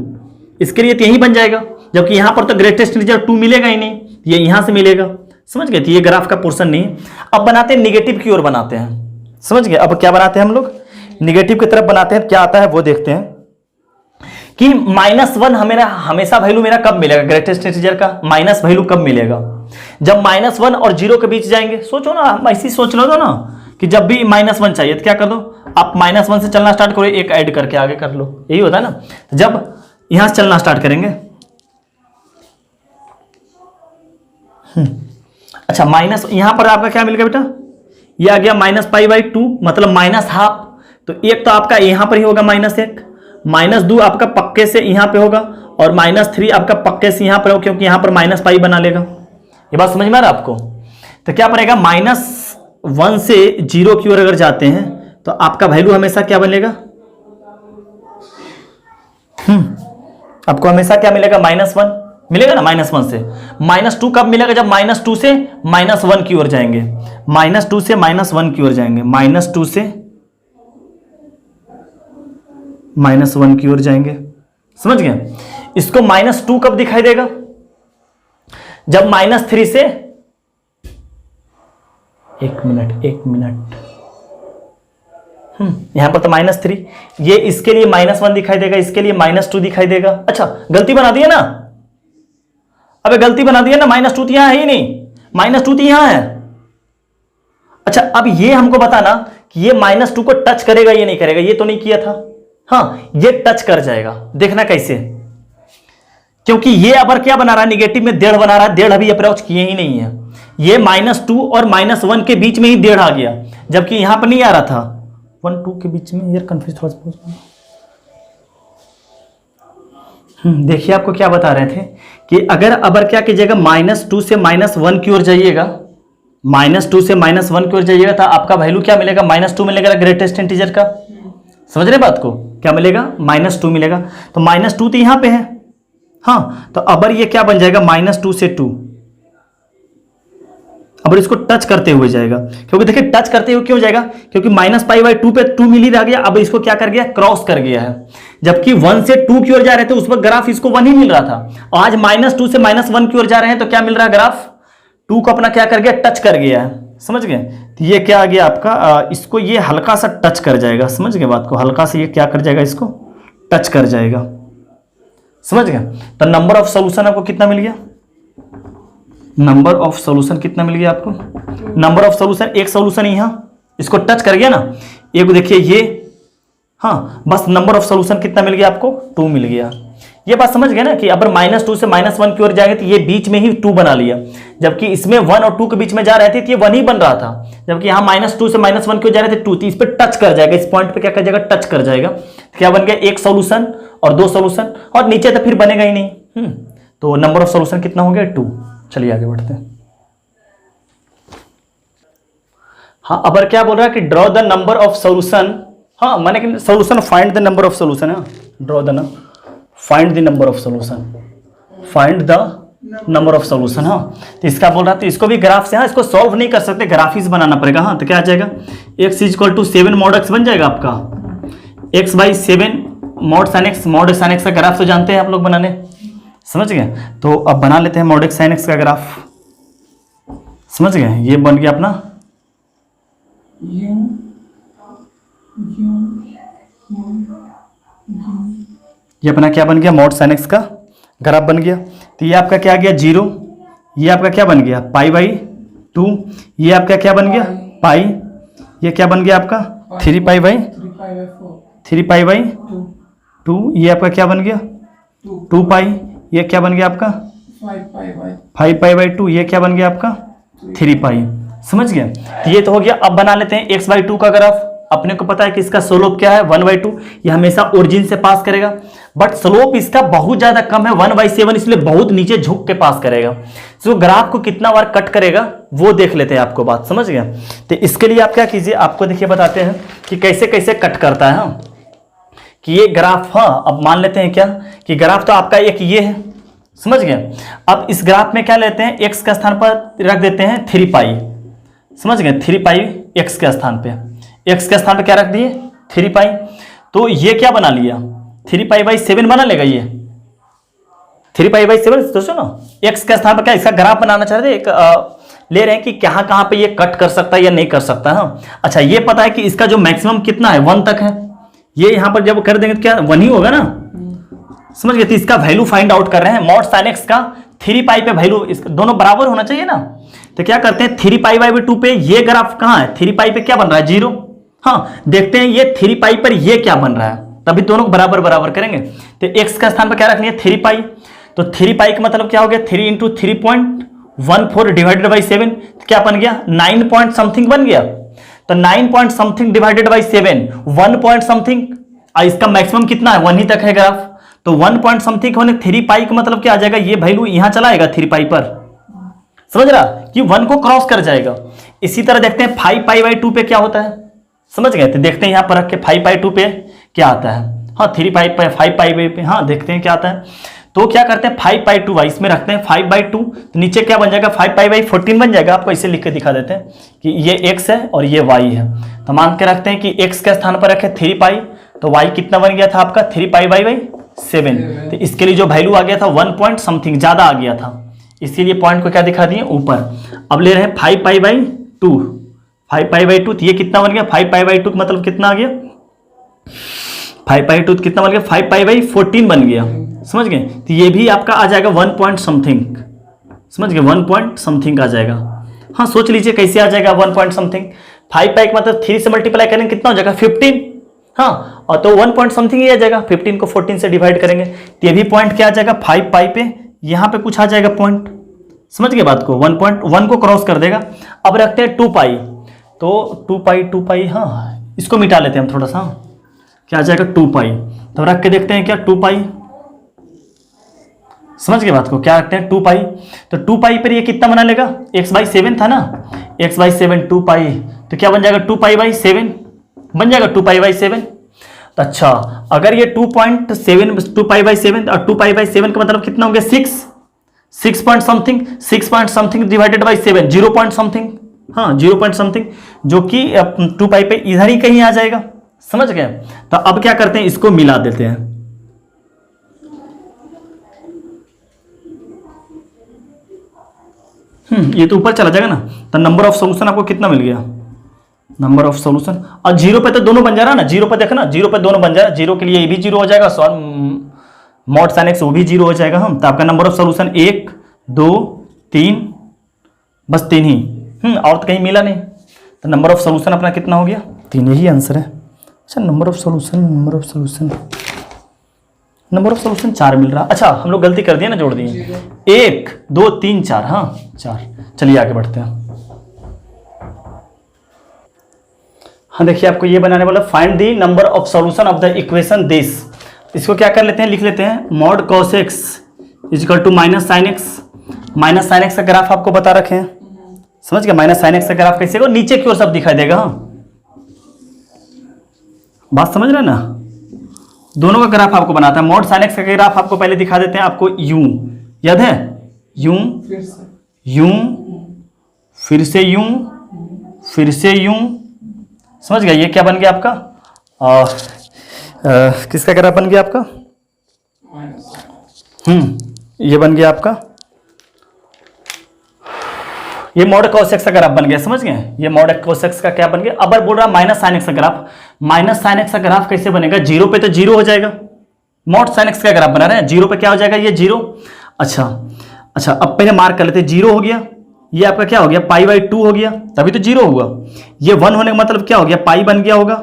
[SPEAKER 1] इसके लिए तो यहीं बन जाएगा, जबकि यहां पर तो ग्रेटेस्ट इंटीजर 2 मिलेगा ही नहीं, ये यहां से मिलेगा, समझ गए, तो ये ग्राफ का पोर्शन नहीं। अब बनाते हैं निगेटिव की ओर बनाते हैं, समझ गए, अब क्या बनाते हैं हम लोग निगेटिव की तरफ बनाते हैं, क्या आता है वो देखते हैं कि -1 हमेशा वैल्यू मेरा कब मिलेगा ग्रेटेस्ट इंटीजर का, माइनस वैल्यू कब मिलेगा जब -1 और 0 के बीच जाएंगे। सोचो ना, हम ऐसी सोच लो ना कि जब भी -1 चाहिए तो क्या कर दो आप -1 से चलना स्टार्ट करो, एक ऐड करके आगे कर लो, यही होता है ना। तो जब यहां से चलना स्टार्ट करेंगे अच्छा माइनस, यहां पर आपका क्या मिलेगा बेटा, ये आ गया -π/2 मतलब -½ तो एक तो आपका यहां पर ही होगा -1, -2 आपका पक्के से यहां पे होगा और -3 आपका पक्के से यहां पर होगा क्योंकि यहां पर -π बना लेगा। ये बात समझ में आ रहा है आपको? तो क्या पड़ेगा, -1 से 0 की ओर अगर जाते हैं तो आपका वैल्यू हमेशा क्या बनेगा, आपको हमेशा क्या मिलेगा, -1 मिलेगा ना। -1 से -2 कब मिलेगा, जब -2 से -1 की ओर जाएंगे, -2 से -1 की ओर जाएंगे, -2 से -1 की ओर जाएंगे, समझ गए। इसको -2 कब दिखाई देगा, जब -3 से, एक मिनट यहां पर तो -3, ये इसके लिए -1 दिखाई देगा, इसके लिए -2 दिखाई देगा। अच्छा गलती बना दिया ना, अबे गलती बना दिया ना, -2 तो यहां है ही नहीं, -2 तो यहां है। अच्छा अब ये हमको बताना कि ये -2 को टच करेगा ये नहीं करेगा, ये तो नहीं किया था, हाँ ये टच कर जाएगा, देखना कैसे, क्योंकि ये अबर क्या बना रहा है, निगेटिव में 1.5 बना रहा है, 1.5 अभी अप्रोच किए ही नहीं है, ये -2 और -1 के बीच में ही 1.5 आ गया, जबकि यहां पर नहीं आ रहा था, 1 2 के बीच में, यार कंफ्यूज थोड़ा सा। देखिए आपको क्या बता रहे थे कि अगर अबर क्या कीजिएगा, -2 से -1 की ओर जाइएगा, -2 से -1 की ओर जाइएगा तो आपका वैल्यू क्या मिलेगा, -2 मिलेगा ग्रेटेस्ट इंटीजर का, समझ रहे बात को, क्या मिलेगा, -2 मिलेगा। तो -2 तो यहां पे है, हाँ तो अबर ये क्या बन जाएगा, -2 से 2, अब इसको टच करते हुए जाएगा, क्योंकि देखिए टच करते हुए क्यों जाएगा, क्योंकि -π/2 पे 2 मिल ही रह गया, अब इसको क्या कर गया, क्रॉस कर गया है, जबकि 1 से 2 की ओर जा रहे थे उस वक्त ग्राफ इसको 1 ही मिल रहा था, आज -2 से -1 की ओर जा रहे हैं तो क्या मिल रहा है, ग्राफ 2 को अपना क्या कर गया, टच कर गया है, समझ गए। तो ये क्या आ गया आपका, इसको ये हल्का सा टच कर जाएगा, समझ गए बात को, हल्का से ये क्या कर जाएगा, इसको टच कर जाएगा, समझ गए। तो नंबर ऑफ सोल्यूशन आपको कितना मिल गया, नंबर ऑफ सोल्यूशन कितना मिल गया आपको, नंबर ऑफ सोल्यूशन, एक सोल्यूशन यहां इसको टच कर गया ना, एक देखिए ये, हाँ बस नंबर ऑफ सोल्यूशन कितना मिल गया आपको, 2 मिल गया। ये बात समझ गए ना कि अगर -2 से -1 की ओर जाएंगे तो ये बीच में ही 2 बना लिया, जबकि इसमें 1 और 2 के बीच में जा रहे थे तो ये 1 ही बन रहा था, जबकि यहाँ -2 से -1 की ओर जा रहे थे 2, तो इस पर टच कर जाएगा, इस पॉइंट पे क्या कर जाएगा, टच कर जाएगा, तो क्या बन गया, एक सोल्यूशन और 2 सोल्यूशन, और नीचे तो फिर बनेगा ही नहीं। तो नंबर ऑफ सोल्यूशन कितना हो गया, 2। चलिए आगे बढ़ते हैं। हाँ अबर क्या बोल रहा है कि draw the number of solution, हाँ मैंने कि solution, find the number of solution है, draw the find the number of solution, find the number of solution, हाँ तो इसका बोल रहा था, इसको भी ग्राफ से, हाँ इसको सॉल्व नहीं कर सकते, ग्राफिक्स बनाना पड़ेगा, हाँ तो क्या आ जाएगा, x = 7 mod x बन जाएगा आपका, x/7 mod sin x का ग्राफ तो जानते हैं आप लोग बनाने, समझ गए। तो अब बना लेते हैं mod x sin x का ग्राफ, समझ गए, ये बन गया अपना ये अपना क्या बन गया, mod sin x का ग्राफ बन गया। तो ये आपका क्या आ गया 0, ये आपका क्या बन गया π/2, ये आपका क्या बन गया पाई, ये क्या बन गया आपका 3π/2, ये आपका क्या बन गया 2π, ये क्या बन गया आपका 5π/2, ये क्या बन गया आपका 3π, समझ गए। तो ये तो हो गया। अब बना लेते हैं x/2 का ग्राफ। अपने को पता है कि इसका स्लोप क्या है 1/2, ये हमेशा ओरिजिन से पास करेगा, बट स्लोप इसका बहुत ज्यादा कम है 1/7, इसलिए बहुत नीचे झुक के पास करेगा। तो ग्राफ को कितना बार कट करेगा वो देख लेते हैं, आपको बात समझ गया। तो इसके लिए आप क्या कीजिए, आपको देखिए बताते हैं कि कैसे कैसे कट करता है। हाँ कि ये ग्राफ, हाँ अब मान लेते हैं क्या कि ग्राफ तो आपका एक ये है, समझ गए। अब इस ग्राफ में क्या लेते हैं, x के स्थान पर रख देते हैं 3π, समझ गए, 3π x के स्थान पे, x के स्थान पे क्या रख दिए 3π। तो ये क्या बना लिया 3π/7 बना लेगा, ये 3π/7। सोचो ना x के स्थान पर क्या इसका ग्राफ बनाना चाहते हैं, एक ले रहे हैं कि कहां पे ये कट कर सकता है या नहीं कर सकता है। हाँ अच्छा ये पता है कि इसका जो मैक्सिमम कितना है 1 तक है, ये यहां पर जब कर देंगे तो क्या 1 ही होगा ना, समझ गए। तो इसका वैल्यू फाइंड आउट कर रहे हैं, mod sin x का 3π पे वैल्यू दोनों बराबर होना चाहिए ना। तो क्या करते हैं 3π/2 पे ये ग्राफ कहां है, 3π पे क्या बन रहा है 0। हाँ देखते हैं ये 3π पर ये क्या बन रहा है, तभी दोनों को बराबर बराबर करेंगे। तो x का स्थान पर क्या रखनी है 3π, तो 3π का मतलब क्या हो गया 3 × 1/4 डिवाइडेड बाई 7 क्या बन गया, 9 पॉइंट समथिंग बन गया। तो 9 point something divided by 7, 1 point something, इसका मैक्सिमम कितना है, 1 ही तक है ग्राफ। तो 1 पॉइंट समथिंग होने 3 पाई का मतलब क्या आ जाएगा, ये वैल्यू यहां चला आएगा 3 पाई पर, समझ रहा कि 1 को क्रॉस कर जाएगा। इसी तरह देखते हैं 5 पाई बाई 2 पे क्या होता है, समझ गए। तो देखते हैं यहां पर रख के 5 पाई 2 पे क्या आता है, हाँ 3 पाई 5 पाई पे, हाँ देखते हैं क्या आता है। तो क्या करते हैं 5 पाई 2 वाई इसमें रखते हैं 5/2, तो नीचे क्या बन जाएगा 5 पाई बाई 14 बन जाएगा। आपको इसे लिख के दिखा देते हैं कि ये x है और ये y है। तो मान के रखते हैं कि x के स्थान पर रखे 3 पाई, तो y कितना बन गया था आपका 3 पाई बाई 7। तो इसके लिए जो वैल्यू आ गया था 1 पॉइंट समथिंग ज्यादा आ गया था, इसीलिए पॉइंट को क्या दिखा दिए ऊपर। अब ले रहे हैं 5 पाई बाई 2, 5 पाई बाई 2, तो ये कितना बन गया 5 पाई बाई 2 का मतलब कितना आ गया 5 पाई 2 कितना बन गया 5 पाई बाई 14 बन गया, समझ गए। तो ये भी आपका आ जाएगा 1 पॉइंट समथिंग, समझ गए 1 पॉइंट समथिंग आ जाएगा। हाँ सोच लीजिए कैसे आ जाएगा 1 पॉइंट समथिंग, 5 पाई का मतलब 3 से मल्टीप्लाई करेंगे कितना हो जाएगा 15, हाँ और तो 1 पॉइंट समथिंग ही आ जाएगा। 15 को 14 से डिवाइड करेंगे तो ये भी पॉइंट क्या आ जाएगा 5 पाई पे, यहाँ पे कुछ आ जाएगा पॉइंट, समझ गए बात को, 1 को क्रॉस कर देगा। अब रखते हैं 2 पाई, तो 2 पाई हाँ इसको मिटा लेते हैं हम थोड़ा सा, क्या आ जाएगा 2 पाई। तो रख के देखते हैं क्या 2 पाई, समझ गए बात को, क्या रखते हैं 2 पाई। तो 2 पाई पर ये कितना बना लेगा x/7 था ना, x/7 2 पाई, तो क्या बन जाएगा 2 पाई बाई 7 बन जाएगा 2 पाई बाई 7। तो अच्छा अगर ये 2.7 2 पाई बाई 7 और 2 पाई बाई 7 का मतलब कितना हो गया 6 point something divided by 7 0 point something, हाँ 0 पॉइंट समथिंग, जो कि 2 पाई पे इधर ही कहीं आ जाएगा, समझ गए। तो अब क्या करते हैं इसको मिला देते हैं, ये तो ऊपर चला जाएगा ना। तो नंबर ऑफ सॉल्यूशन आपको कितना मिल गया, नंबर ऑफ सॉल्यूशन, और 0 पे तो दोनों बन जा रहा है ना, 0 पे देखना 0 पे दोनों बन जा रहा है, 0 के लिए ये भी 0 हो जाएगा, मॉड साइन एक्स वो भी 0 हो जाएगा। हम तो आपका नंबर ऑफ सॉल्यूशन 1 2 3, बस 3 ही, और तो कहीं मिला नहीं। तो नंबर ऑफ सॉल्यूशन अपना कितना हो गया 3, यही आंसर है। अच्छा नंबर ऑफ सॉल्यूशन 4 मिल रहा। अच्छा हम लोग गलती कर दिए ना, जोड़ दिए 1 2 3 4, हाँ 4। चलिए आगे बढ़ते हैं। हाँ देखिए आपको ये बनाने वाला find the number of solution of the equation this. इसको क्या कर लेते हैं, लिख लेते हैं mod cos x is equal to minus sine x. Minus sine x का ग्राफ आपको बता रखे हैं, समझ गए। माइनस साइन एक्स का ग्राफ कैसे होगा, नीचे की ओर सब दिखाई देगा, हाँ बात समझ रहे हैं ना। दोनों का ग्राफ आपको बनाता है। मॉड साइन एक्स का ग्राफ आपको पहले दिखा देते हैं, आपको यूं याद है, यूं यूं फिर से यूं फिर से यूं, समझ गए। ये क्या बन गया आपका किसका ग्राफ बन गया आपका, ये बन गया आपका, ये मॉड कॉस एक्स का ग्राफ बन गया, समझ गए। ये मॉड कॉस एक्स का क्या बन गया। अब बोल रहा माइनस साइन एक्स का ग्राफ। माइनस साइन एक्स का ग्राफ कैसे बनेगा, 0 पे तो 0 हो जाएगा, मॉड साइन एक्स का ग्राफ बना रहे हैं, 0 पे क्या हो जाएगा ये 0। अच्छा अब पहले मार्क कर लेते हैं, 0 हो गया, ये आपका क्या हो गया पाई बाई 2 हो गया, तभी तो 0 हुआ। ये 1 होने का मतलब क्या हो गया पाई बन गया होगा,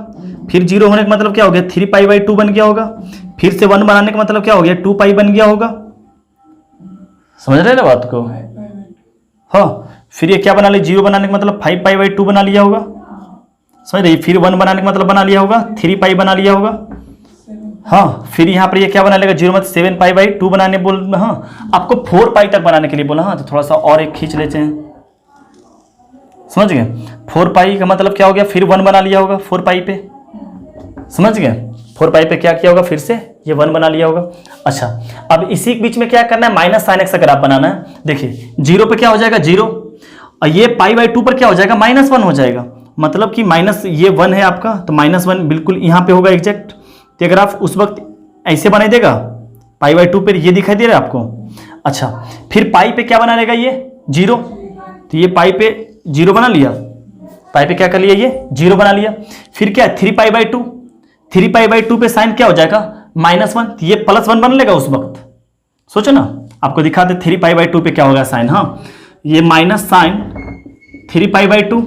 [SPEAKER 1] फिर 0 होने का मतलब क्या हो गया 3 पाई बाई 2 बन गया होगा, फिर से 1 बनाने का मतलब क्या हो गया 2 पाई बन गया होगा, समझ रहे ना बात को। हाँ फिर ये क्या बना लिया 0 बनाने का मतलब 5 पाई बाई 2 बना लिया होगा, समझ रही। फिर 1 बनाने का मतलब बना लिया होगा 3 पाई बना लिया होगा, हाँ फिर यहाँ पर ये क्या बना लेगा 0 मतलब 7 पाई बाई 2 बनाने बोल, हाँ आपको 4 पाई तक बनाने के लिए बोला। हाँ तो थोड़ा सा और एक खींच लेते हैं, समझ गए। 4 पाई का मतलब क्या हो गया, फिर 1 बना लिया होगा 4 पाई पे, समझ गए। 4 पाई पे क्या किया होगा, फिर से ये 1 बना लिया होगा। अच्छा अब इसी के बीच में क्या करना है, माइनस साइन एक्स का ग्राफ बनाना है। देखिए 0 पे क्या हो जाएगा 0, और ये पाई बाई 2 पर क्या हो जाएगा -1 हो जाएगा, मतलब कि माइनस ये 1 है आपका, तो -1 बिल्कुल यहाँ पे होगा एग्जैक्ट। तो ग्राफ उस वक्त ऐसे बना देगा, पाई बाई 2 पर ये दिखाई दे रहा है आपको। अच्छा फिर पाई पे क्या बना लेगा ये 0, तो ये पाई पे 0 बना लिया, पाई पे क्या कर लिया ये 0 बना लिया। फिर क्या 3 पाई बाई 2, 3 पाई बाई 2 पे साइन क्या हो जाएगा -1, तो ये +1 बन लेगा उस वक्त। सोचो ना, आपको दिखा दे 3 पाई बाई 2 पे क्या होगा साइन, हाँ ये minus sine 3 pi by 2,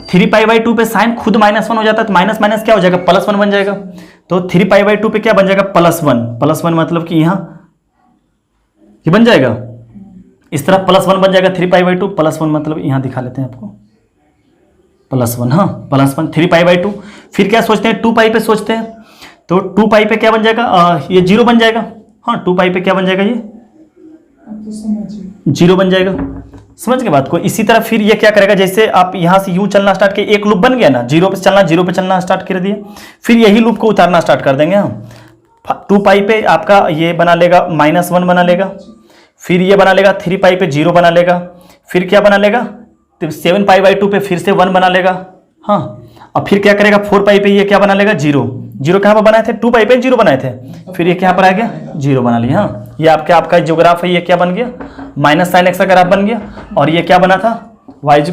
[SPEAKER 1] 3 pi by 2 पे साइन खुद -1 हो जाता है, तो माइनस माइनस क्या हो जाएगा +1 बन जाएगा। तो 3 पाई बाई 2 पे क्या बन जाएगा +1 मतलब कि यहाँ ये बन जाएगा इस तरफ +1 बन जाएगा 3π/2, +1 मतलब यहाँ दिखा लेते हैं आपको +1, हाँ +1 3π/2। फिर क्या सोचते हैं 2π पे सोचते हैं, तो 2π पे क्या बन जाएगा, ये 0 बन जाएगा। हाँ 2π पे क्या बन जाएगा, ये
[SPEAKER 2] अब तो समझिए
[SPEAKER 1] 0 बन जाएगा। समझ गए बात को। इसी तरह फिर ये क्या करेगा, जैसे आप यहाँ से यूं चलना स्टार्ट किए, एक लूप बन गया ना, 0 पे चलना स्टार्ट कर दिए, फिर यही लूप को उतारना स्टार्ट कर देंगे हम। 2π पे आपका ये बना लेगा -1 बना लेगा, फिर ये बना लेगा 3π पे 0 बना लेगा, फिर क्या बना लेगा 7π/2 पे फिर से 1 बना लेगा। हाँ और फिर क्या करेगा 4π पे ये क्या बना लेगा 0 कहाँ पर बनाए थे 2π पे 0 बनाए थे, फिर ये क्या पर आ गया 0 बना लिया। हाँ ये आपका जो ग्राफ है ये क्या बन गया -sin x का ग्राफ बन गया, और ये क्या बना था y =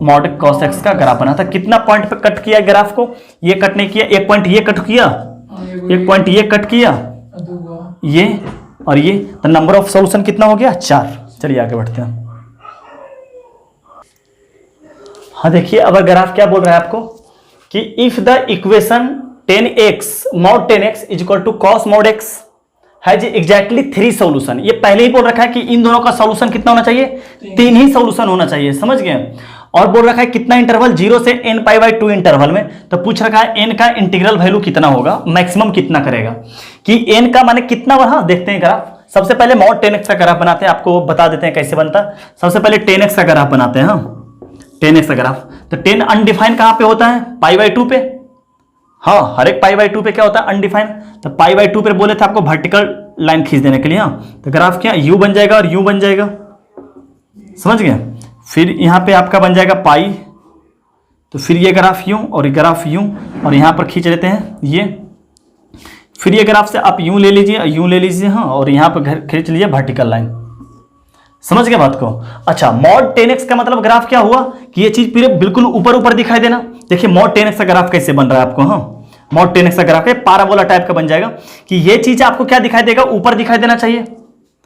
[SPEAKER 1] mod cos x का ग्राफ बना था। कितना पॉइंट पे कट किया ग्राफ को, ये कट नहीं किया, एक पॉइंट ये कट किया, एक पॉइंट ये कट किया, ये और ये, तो नंबर ऑफ सॉल्यूशन कितना हो गया 4। चलिए आगे बढ़ते हैं। हाँ देखिए अब ग्राफ क्या बोल रहा है आपको कि if the equation 10x mod 10x = cos mod x has exactly 3 solution. ये पहले ही बोल रखा है कि इन दोनों का सॉल्यूशन कितना होना चाहिए, 3 ही सॉल्यूशन होना चाहिए। समझ गए। और बोल रखा है कितना इंटरवल 0 से nπ/2 इंटरवल में, तो पूछ रखा है n का इंटीग्रल वैल्यू कितना होगा, मैक्सिमम कितना करेगा, कि n का माने कितना बढ़ा। देखते हैं ग्राफ। सबसे पहले mod 10x का ग्राफ बनाते हैं, आपको बता देते हैं कैसे बनता है। सबसे पहले 10x का ग्राफ बनाते हैं। हाँ 10x का ग्राफ, तो 10 अनडिफाइंड कहां पे होता है π/2 पे। हाँ हर एक π/2 पे क्या होता है अनडिफाइंड, तो π/2 पे बोले थे आपको वर्टिकल लाइन खींच देने के लिए। हाँ तो ग्राफ क्या u बन जाएगा और u बन जाएगा। समझ गए। फिर यहाँ पे आपका बन जाएगा पाई, तो फिर ये ग्राफ यूं और ग्राफ यूं, और यहाँ पर खींच लेते हैं ये। फिर ये ग्राफ से आप यूं ले लीजिए, यूं ले लीजिए। हाँ और यहाँ पर खींच लीजिए वर्टिकल लाइन। समझ गए बात को। अच्छा mod 10x का मतलब ग्राफ क्या हुआ कि ये चीज पूरे बिल्कुल ऊपर ऊपर दिखाई देना। देखिए mod 10x का ग्राफ कैसे बन रहा है आपको। हाँ mod 10x का ग्राफ है पैराबोला टाइप का बन जाएगा, कि ये चीज आपको क्या दिखाई देगा, ऊपर दिखाई देना चाहिए।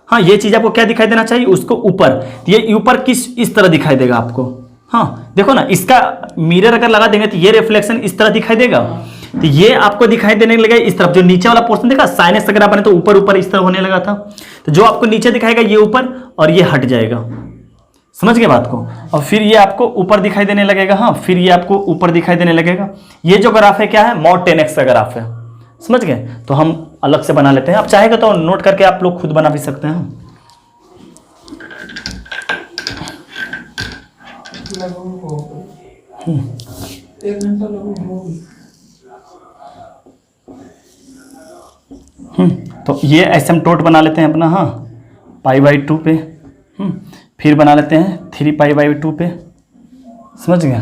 [SPEAKER 1] हाँ ये चीज आपको क्या दिखाई देना चाहिए, उसको ऊपर। ये ऊपर किस इस तरह दिखाई देगा आपको। हाँ देखो ना, इसका मिरर अगर लगा देंगे तो ये रिफ्लेक्शन इस तरह दिखाई देगा, तो ये आपको दिखाई देने लगा इस तरफ। जो नीचे वाला पोर्शन देखा साइन x अगर आपने तो ऊपर ऊपर इस तरह होने लगा था, तो जो आपको नीचे दिखाएगा ये ऊपर और ये हट जाएगा। समझ गए बात को। और फिर ये आपको ऊपर दिखाई देने लगेगा। हाँ फिर ये आपको ऊपर दिखाई देने लगेगा। ये जो ग्राफ है क्या है mod 10x का ग्राफ है। समझ गए। तो हम अलग से बना लेते हैं, आप चाहेगा तो नोट करके आप लोग खुद बना भी सकते हैं।
[SPEAKER 2] एक घंटा लगभग
[SPEAKER 1] तो ये एसिम्पटोट बना लेते हैं अपना। हाँ π/2 पे। फिर बना लेते हैं 3π/2 पे। समझ गया।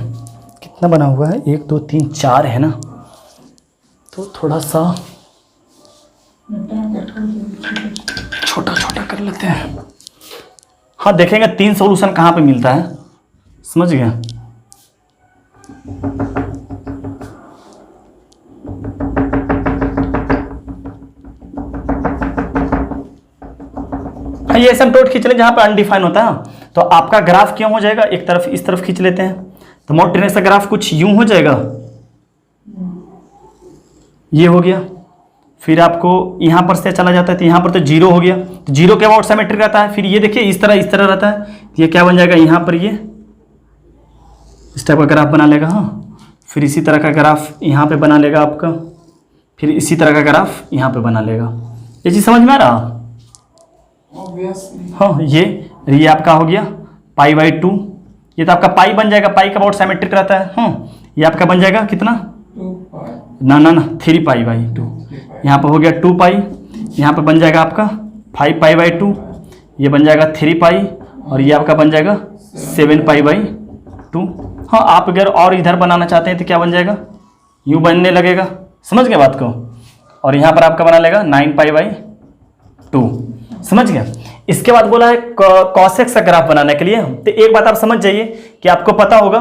[SPEAKER 1] कितना बना हुआ है 1 2 3 4 है ना, तो थोड़ा सा छोटा छोटा कर लेते हैं। हाँ देखेंगे 3 सॉल्यूशन कहाँ पे मिलता है। समझ गया। हाँ ये एसिम्पटोट खींच लें जहाँ पे अनडिफाइन होता है। तो आपका ग्राफ क्यों हो जाएगा, एक तरफ इस तरफ खींच लेते हैं, तो mod 10x का ग्राफ कुछ यूं हो जाएगा। ये हो गया। फिर आपको यहाँ पर से चला जाता है तो यहाँ पर तो 0 हो गया, तो 0 के अबाउट सिमेट्रिक रहता है। फिर ये देखिए इस तरह रहता है, तो ये क्या बन जाएगा यहाँ पर ये इस टाइप का ग्राफ बना लेगा। हाँ फिर इसी तरह का ग्राफ यहाँ पे बना लेगा आपका, फिर इसी तरह का ग्राफ यहाँ पे बना लेगा। ये चीज़ समझ में आ रहा। हाँ ये आपका हो गया π/2। ये तो आपका पाई बन जाएगा, पाई का अबाउट सिमेट्रिक रहता है। हाँ ये आपका बन जाएगा कितना ना 3π/2। यहाँ पर हो गया 2π, यहाँ पर बन जाएगा आपका 5π/2, ये बन जाएगा 3π, और ये आपका बन जाएगा 7π/2। हाँ आप अगर और इधर बनाना चाहते हैं तो क्या बन जाएगा, यूँ बनने लगेगा। समझ गए बात को। और यहाँ पर आपका बना लेगा 9π/2। समझ गया। इसके बाद बोला है cos x का ग्राफ बनाने के लिए। तो एक बात आप समझ जाइए कि आपको पता होगा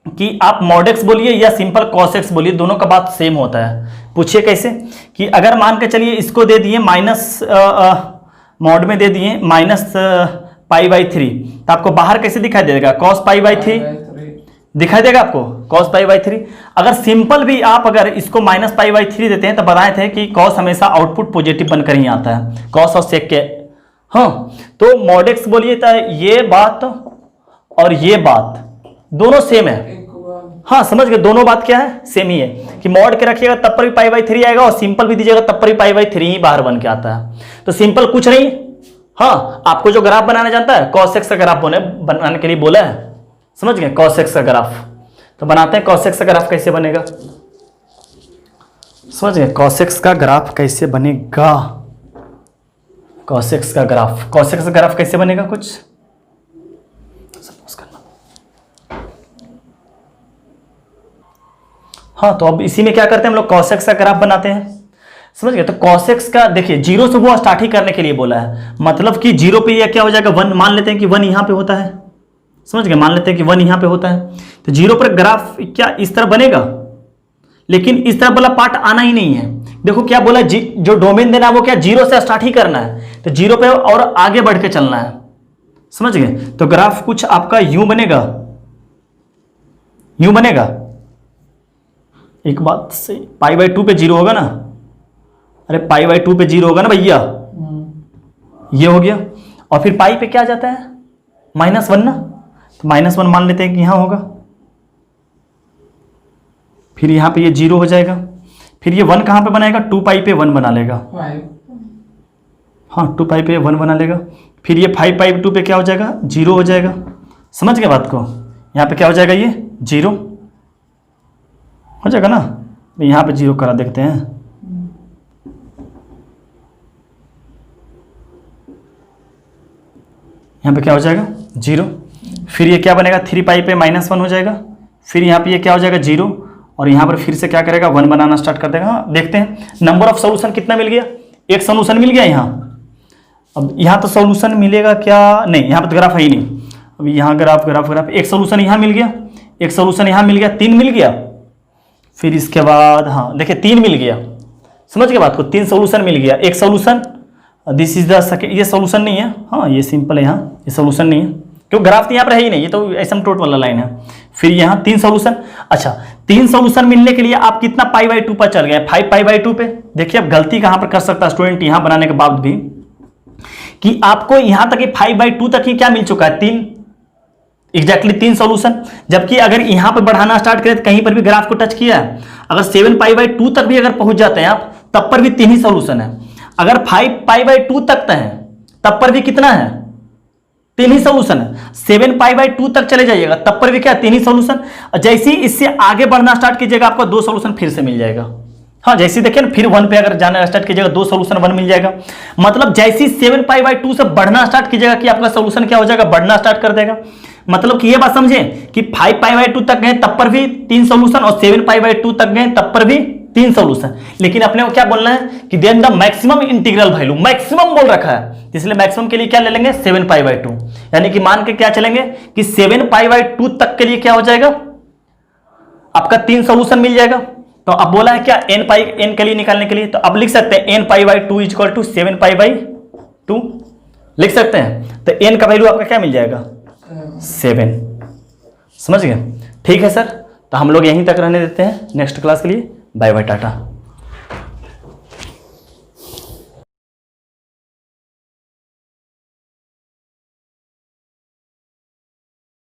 [SPEAKER 1] कि आप mod x बोलिए या सिंपल cos x बोलिए, दोनों का बात सेम होता है। पूछिए कैसे, कि अगर मान के चलिए इसको दे दिए माइनस मॉड में दे दिए -π/3, तो आपको बाहर कैसे दिखाई देगा cos π/3 दिखाई देगा आपको cos π/3। अगर सिंपल भी आप अगर इसको -π/3 देते हैं तो बताए थे कि cos हमेशा आउटपुट पॉजिटिव बनकर ही आता है, cos और sec के हाँ, तो मॉड एक्स बोलिए तो ये बात और ये बात दोनों सेम है।
[SPEAKER 2] एक बार
[SPEAKER 1] हाँ समझ गए, दोनों बात क्या है, सेम ही है कि मॉड के रखिएगा तब पर भी पाई बाई 3 आएगा और सिंपल भी दीजिएगा तब पर भी पाई बाई 3 ही बाहर बन के आता है। तो सिंपल कुछ नहीं, हाँ आपको जो ग्राफ बनाना जानता है cos x का ग्राफ बनाने के लिए बोला है, समझ गए, cos x का ग्राफ। तो बनाते हैं cos x का ग्राफ कैसे बनेगा, समझ गए, cos x का ग्राफ कैसे बनेगा, cos x का ग्राफ, cos x का ग्राफ कैसे बनेगा कुछ सपोज करना। हाँ तो अब इसी में क्या करते हैं हम लोग, cos x का ग्राफ बनाते हैं, समझ गए। तो cos x का देखिए जीरो से वो स्टार्ट ही करने के लिए बोला है, मतलब कि जीरो पे ये क्या हो जाएगा 1, मान लेते हैं कि 1 यहां पे होता है, समझ गए, मान लेते हैं कि 1 यहां पे होता है, तो जीरो पर ग्राफ क्या इस तरह बनेगा, लेकिन इस तरह वाला पार्ट आना ही नहीं है। देखो क्या बोला, जो डोमेन देना है वो क्या जीरो से स्टार्ट ही करना है, तो जीरो पे और आगे बढ़ के चलना है, समझ गए। तो ग्राफ कुछ आपका यूं बनेगा, यूं बनेगा, एक बात से पाई बाई 2 पे जीरो होगा ना, अरे पाई बाई 2 पे जीरो होगा ना भैया, ये हो गया, और फिर पाई पे क्या आ जाता है -1 ना, तो -1 मान लेते हैं कि यहां होगा, फिर यहां पे ये जीरो हो जाएगा, फिर ये 1 कहां पे बनाएगा, 2 पाई पे 1 बना लेगा,
[SPEAKER 2] 5
[SPEAKER 1] हाँ 2 पाई पे 1 बना लेगा, फिर ये 5 पाई 2 पे क्या हो जाएगा, जीरो हो जाएगा, समझ गए बात को, यहाँ पे क्या हो जाएगा, ये जीरो हो जाएगा ना, यहाँ पे जीरो करा देखते हैं, यहाँ पे क्या हो जाएगा जीरो, फिर ये क्या बनेगा 3 पाई पे -1 हो जाएगा, फिर यहाँ पे ये क्या हो जाएगा जीरो, और यहाँ पर फिर से क्या करेगा 1 बनाना स्टार्ट कर देगा। हाँ देखते हैं नंबर ऑफ सॉल्यूशन कितना मिल गया, एक सॉल्यूशन मिल गया यहाँ, अब यहाँ तो सॉल्यूशन मिलेगा क्या, नहीं यहाँ पे तो ग्राफ है ही नहीं, अब यहाँ ग्राफ ग्राफ ग्राफ, एक सॉल्यूशन यहाँ मिल गया, एक सॉल्यूशन यहाँ मिल गया, 3 मिल गया, फिर इसके बाद हाँ देखिए 3 मिल गया, समझ गए बात को, 3 सॉल्यूशन मिल गया, एक solution, this is the second, ये सॉल्यूशन नहीं है, हाँ ये सिंपल है, यहाँ ये सॉल्यूशन नहीं है क्योंकि ग्राफ तो यहाँ पर है ही नहीं, ये तो एसिम्पटोट वाला लाइन है, फिर यहाँ 3 सॉल्यूशन, अच्छा 3 सॉल्यूशन मिलने के लिए आप कितना पाई बाई 2 पर चल गए, 5 पाई बाई 2 पे। देखिए अब गलती कहाँ पर कर सकता है स्टूडेंट यहाँ बनाने के बाद भी, कि आपको यहाँ तक 5 बाई 2 तक ही क्या मिल चुका है, 3 एग्जैक्टली 3 सॉल्यूशन, जबकि अगर यहाँ पर बढ़ाना स्टार्ट करें तो कहीं पर भी ग्राफ को टच किया है, अगर 7 पाई बाई 2 तक भी अगर पहुंच जाते हैं आप तब पर भी 3 ही सॉल्यूशन है, अगर 5 पाई बाई 2 तक है तब पर भी कितना है, 3 ही सॉल्यूशन है, 7 पाई बाई 2 तक चले जाइएगा तब पर भी क्या 3 ही सॉल्यूशन, जैसे ही इससे आगे बढ़ना स्टार्ट कीजिएगा आपको 2 सॉल्यूशन फिर से मिल जाएगा, हाँ जैसे देखिए ना फिर 1 पे अगर जाना स्टार्ट कीजिएगा 2 सॉल्यूशन 1 मिल जाएगा, मतलब जैसे ही 7 पाई बाई 2 से बढ़ना स्टार्ट कीजिएगा कि आपका सॉल्यूशन क्या हो जाएगा, बढ़ना स्टार्ट कर देगा, मतलब कि ये बात समझे कि 5 पाई बाई 2 तक गए तब पर भी 3 सॉल्यूशन और 7 पाई बाई 2 तक गए तब पर भी 3 सॉल्यूशन, लेकिन अपने को क्या बोलना है कि then the maximum integral value, maximum बोल रखा है, इसलिए मैक्सिमम के लिए क्या ले लेंगे 7 पाई बाई 2, यानी कि मान के क्या चलेंगे कि 7 पाई बाई 2 तक के लिए क्या हो जाएगा आपका 3 सॉल्यूशन मिल जाएगा। तो अब बोला है क्या n के लिए निकालने के लिए, तो अब लिख सकते हैं n pi by 2 equal to 7 pi by 2 लिख सकते हैं, तो n का वैल्यू आपका क्या मिल जाएगा 7, समझ गए, ठीक है सर। तो हम लोग यहीं तक रहने देते हैं, नेक्स्ट क्लास के लिए बाय बाय टाटा।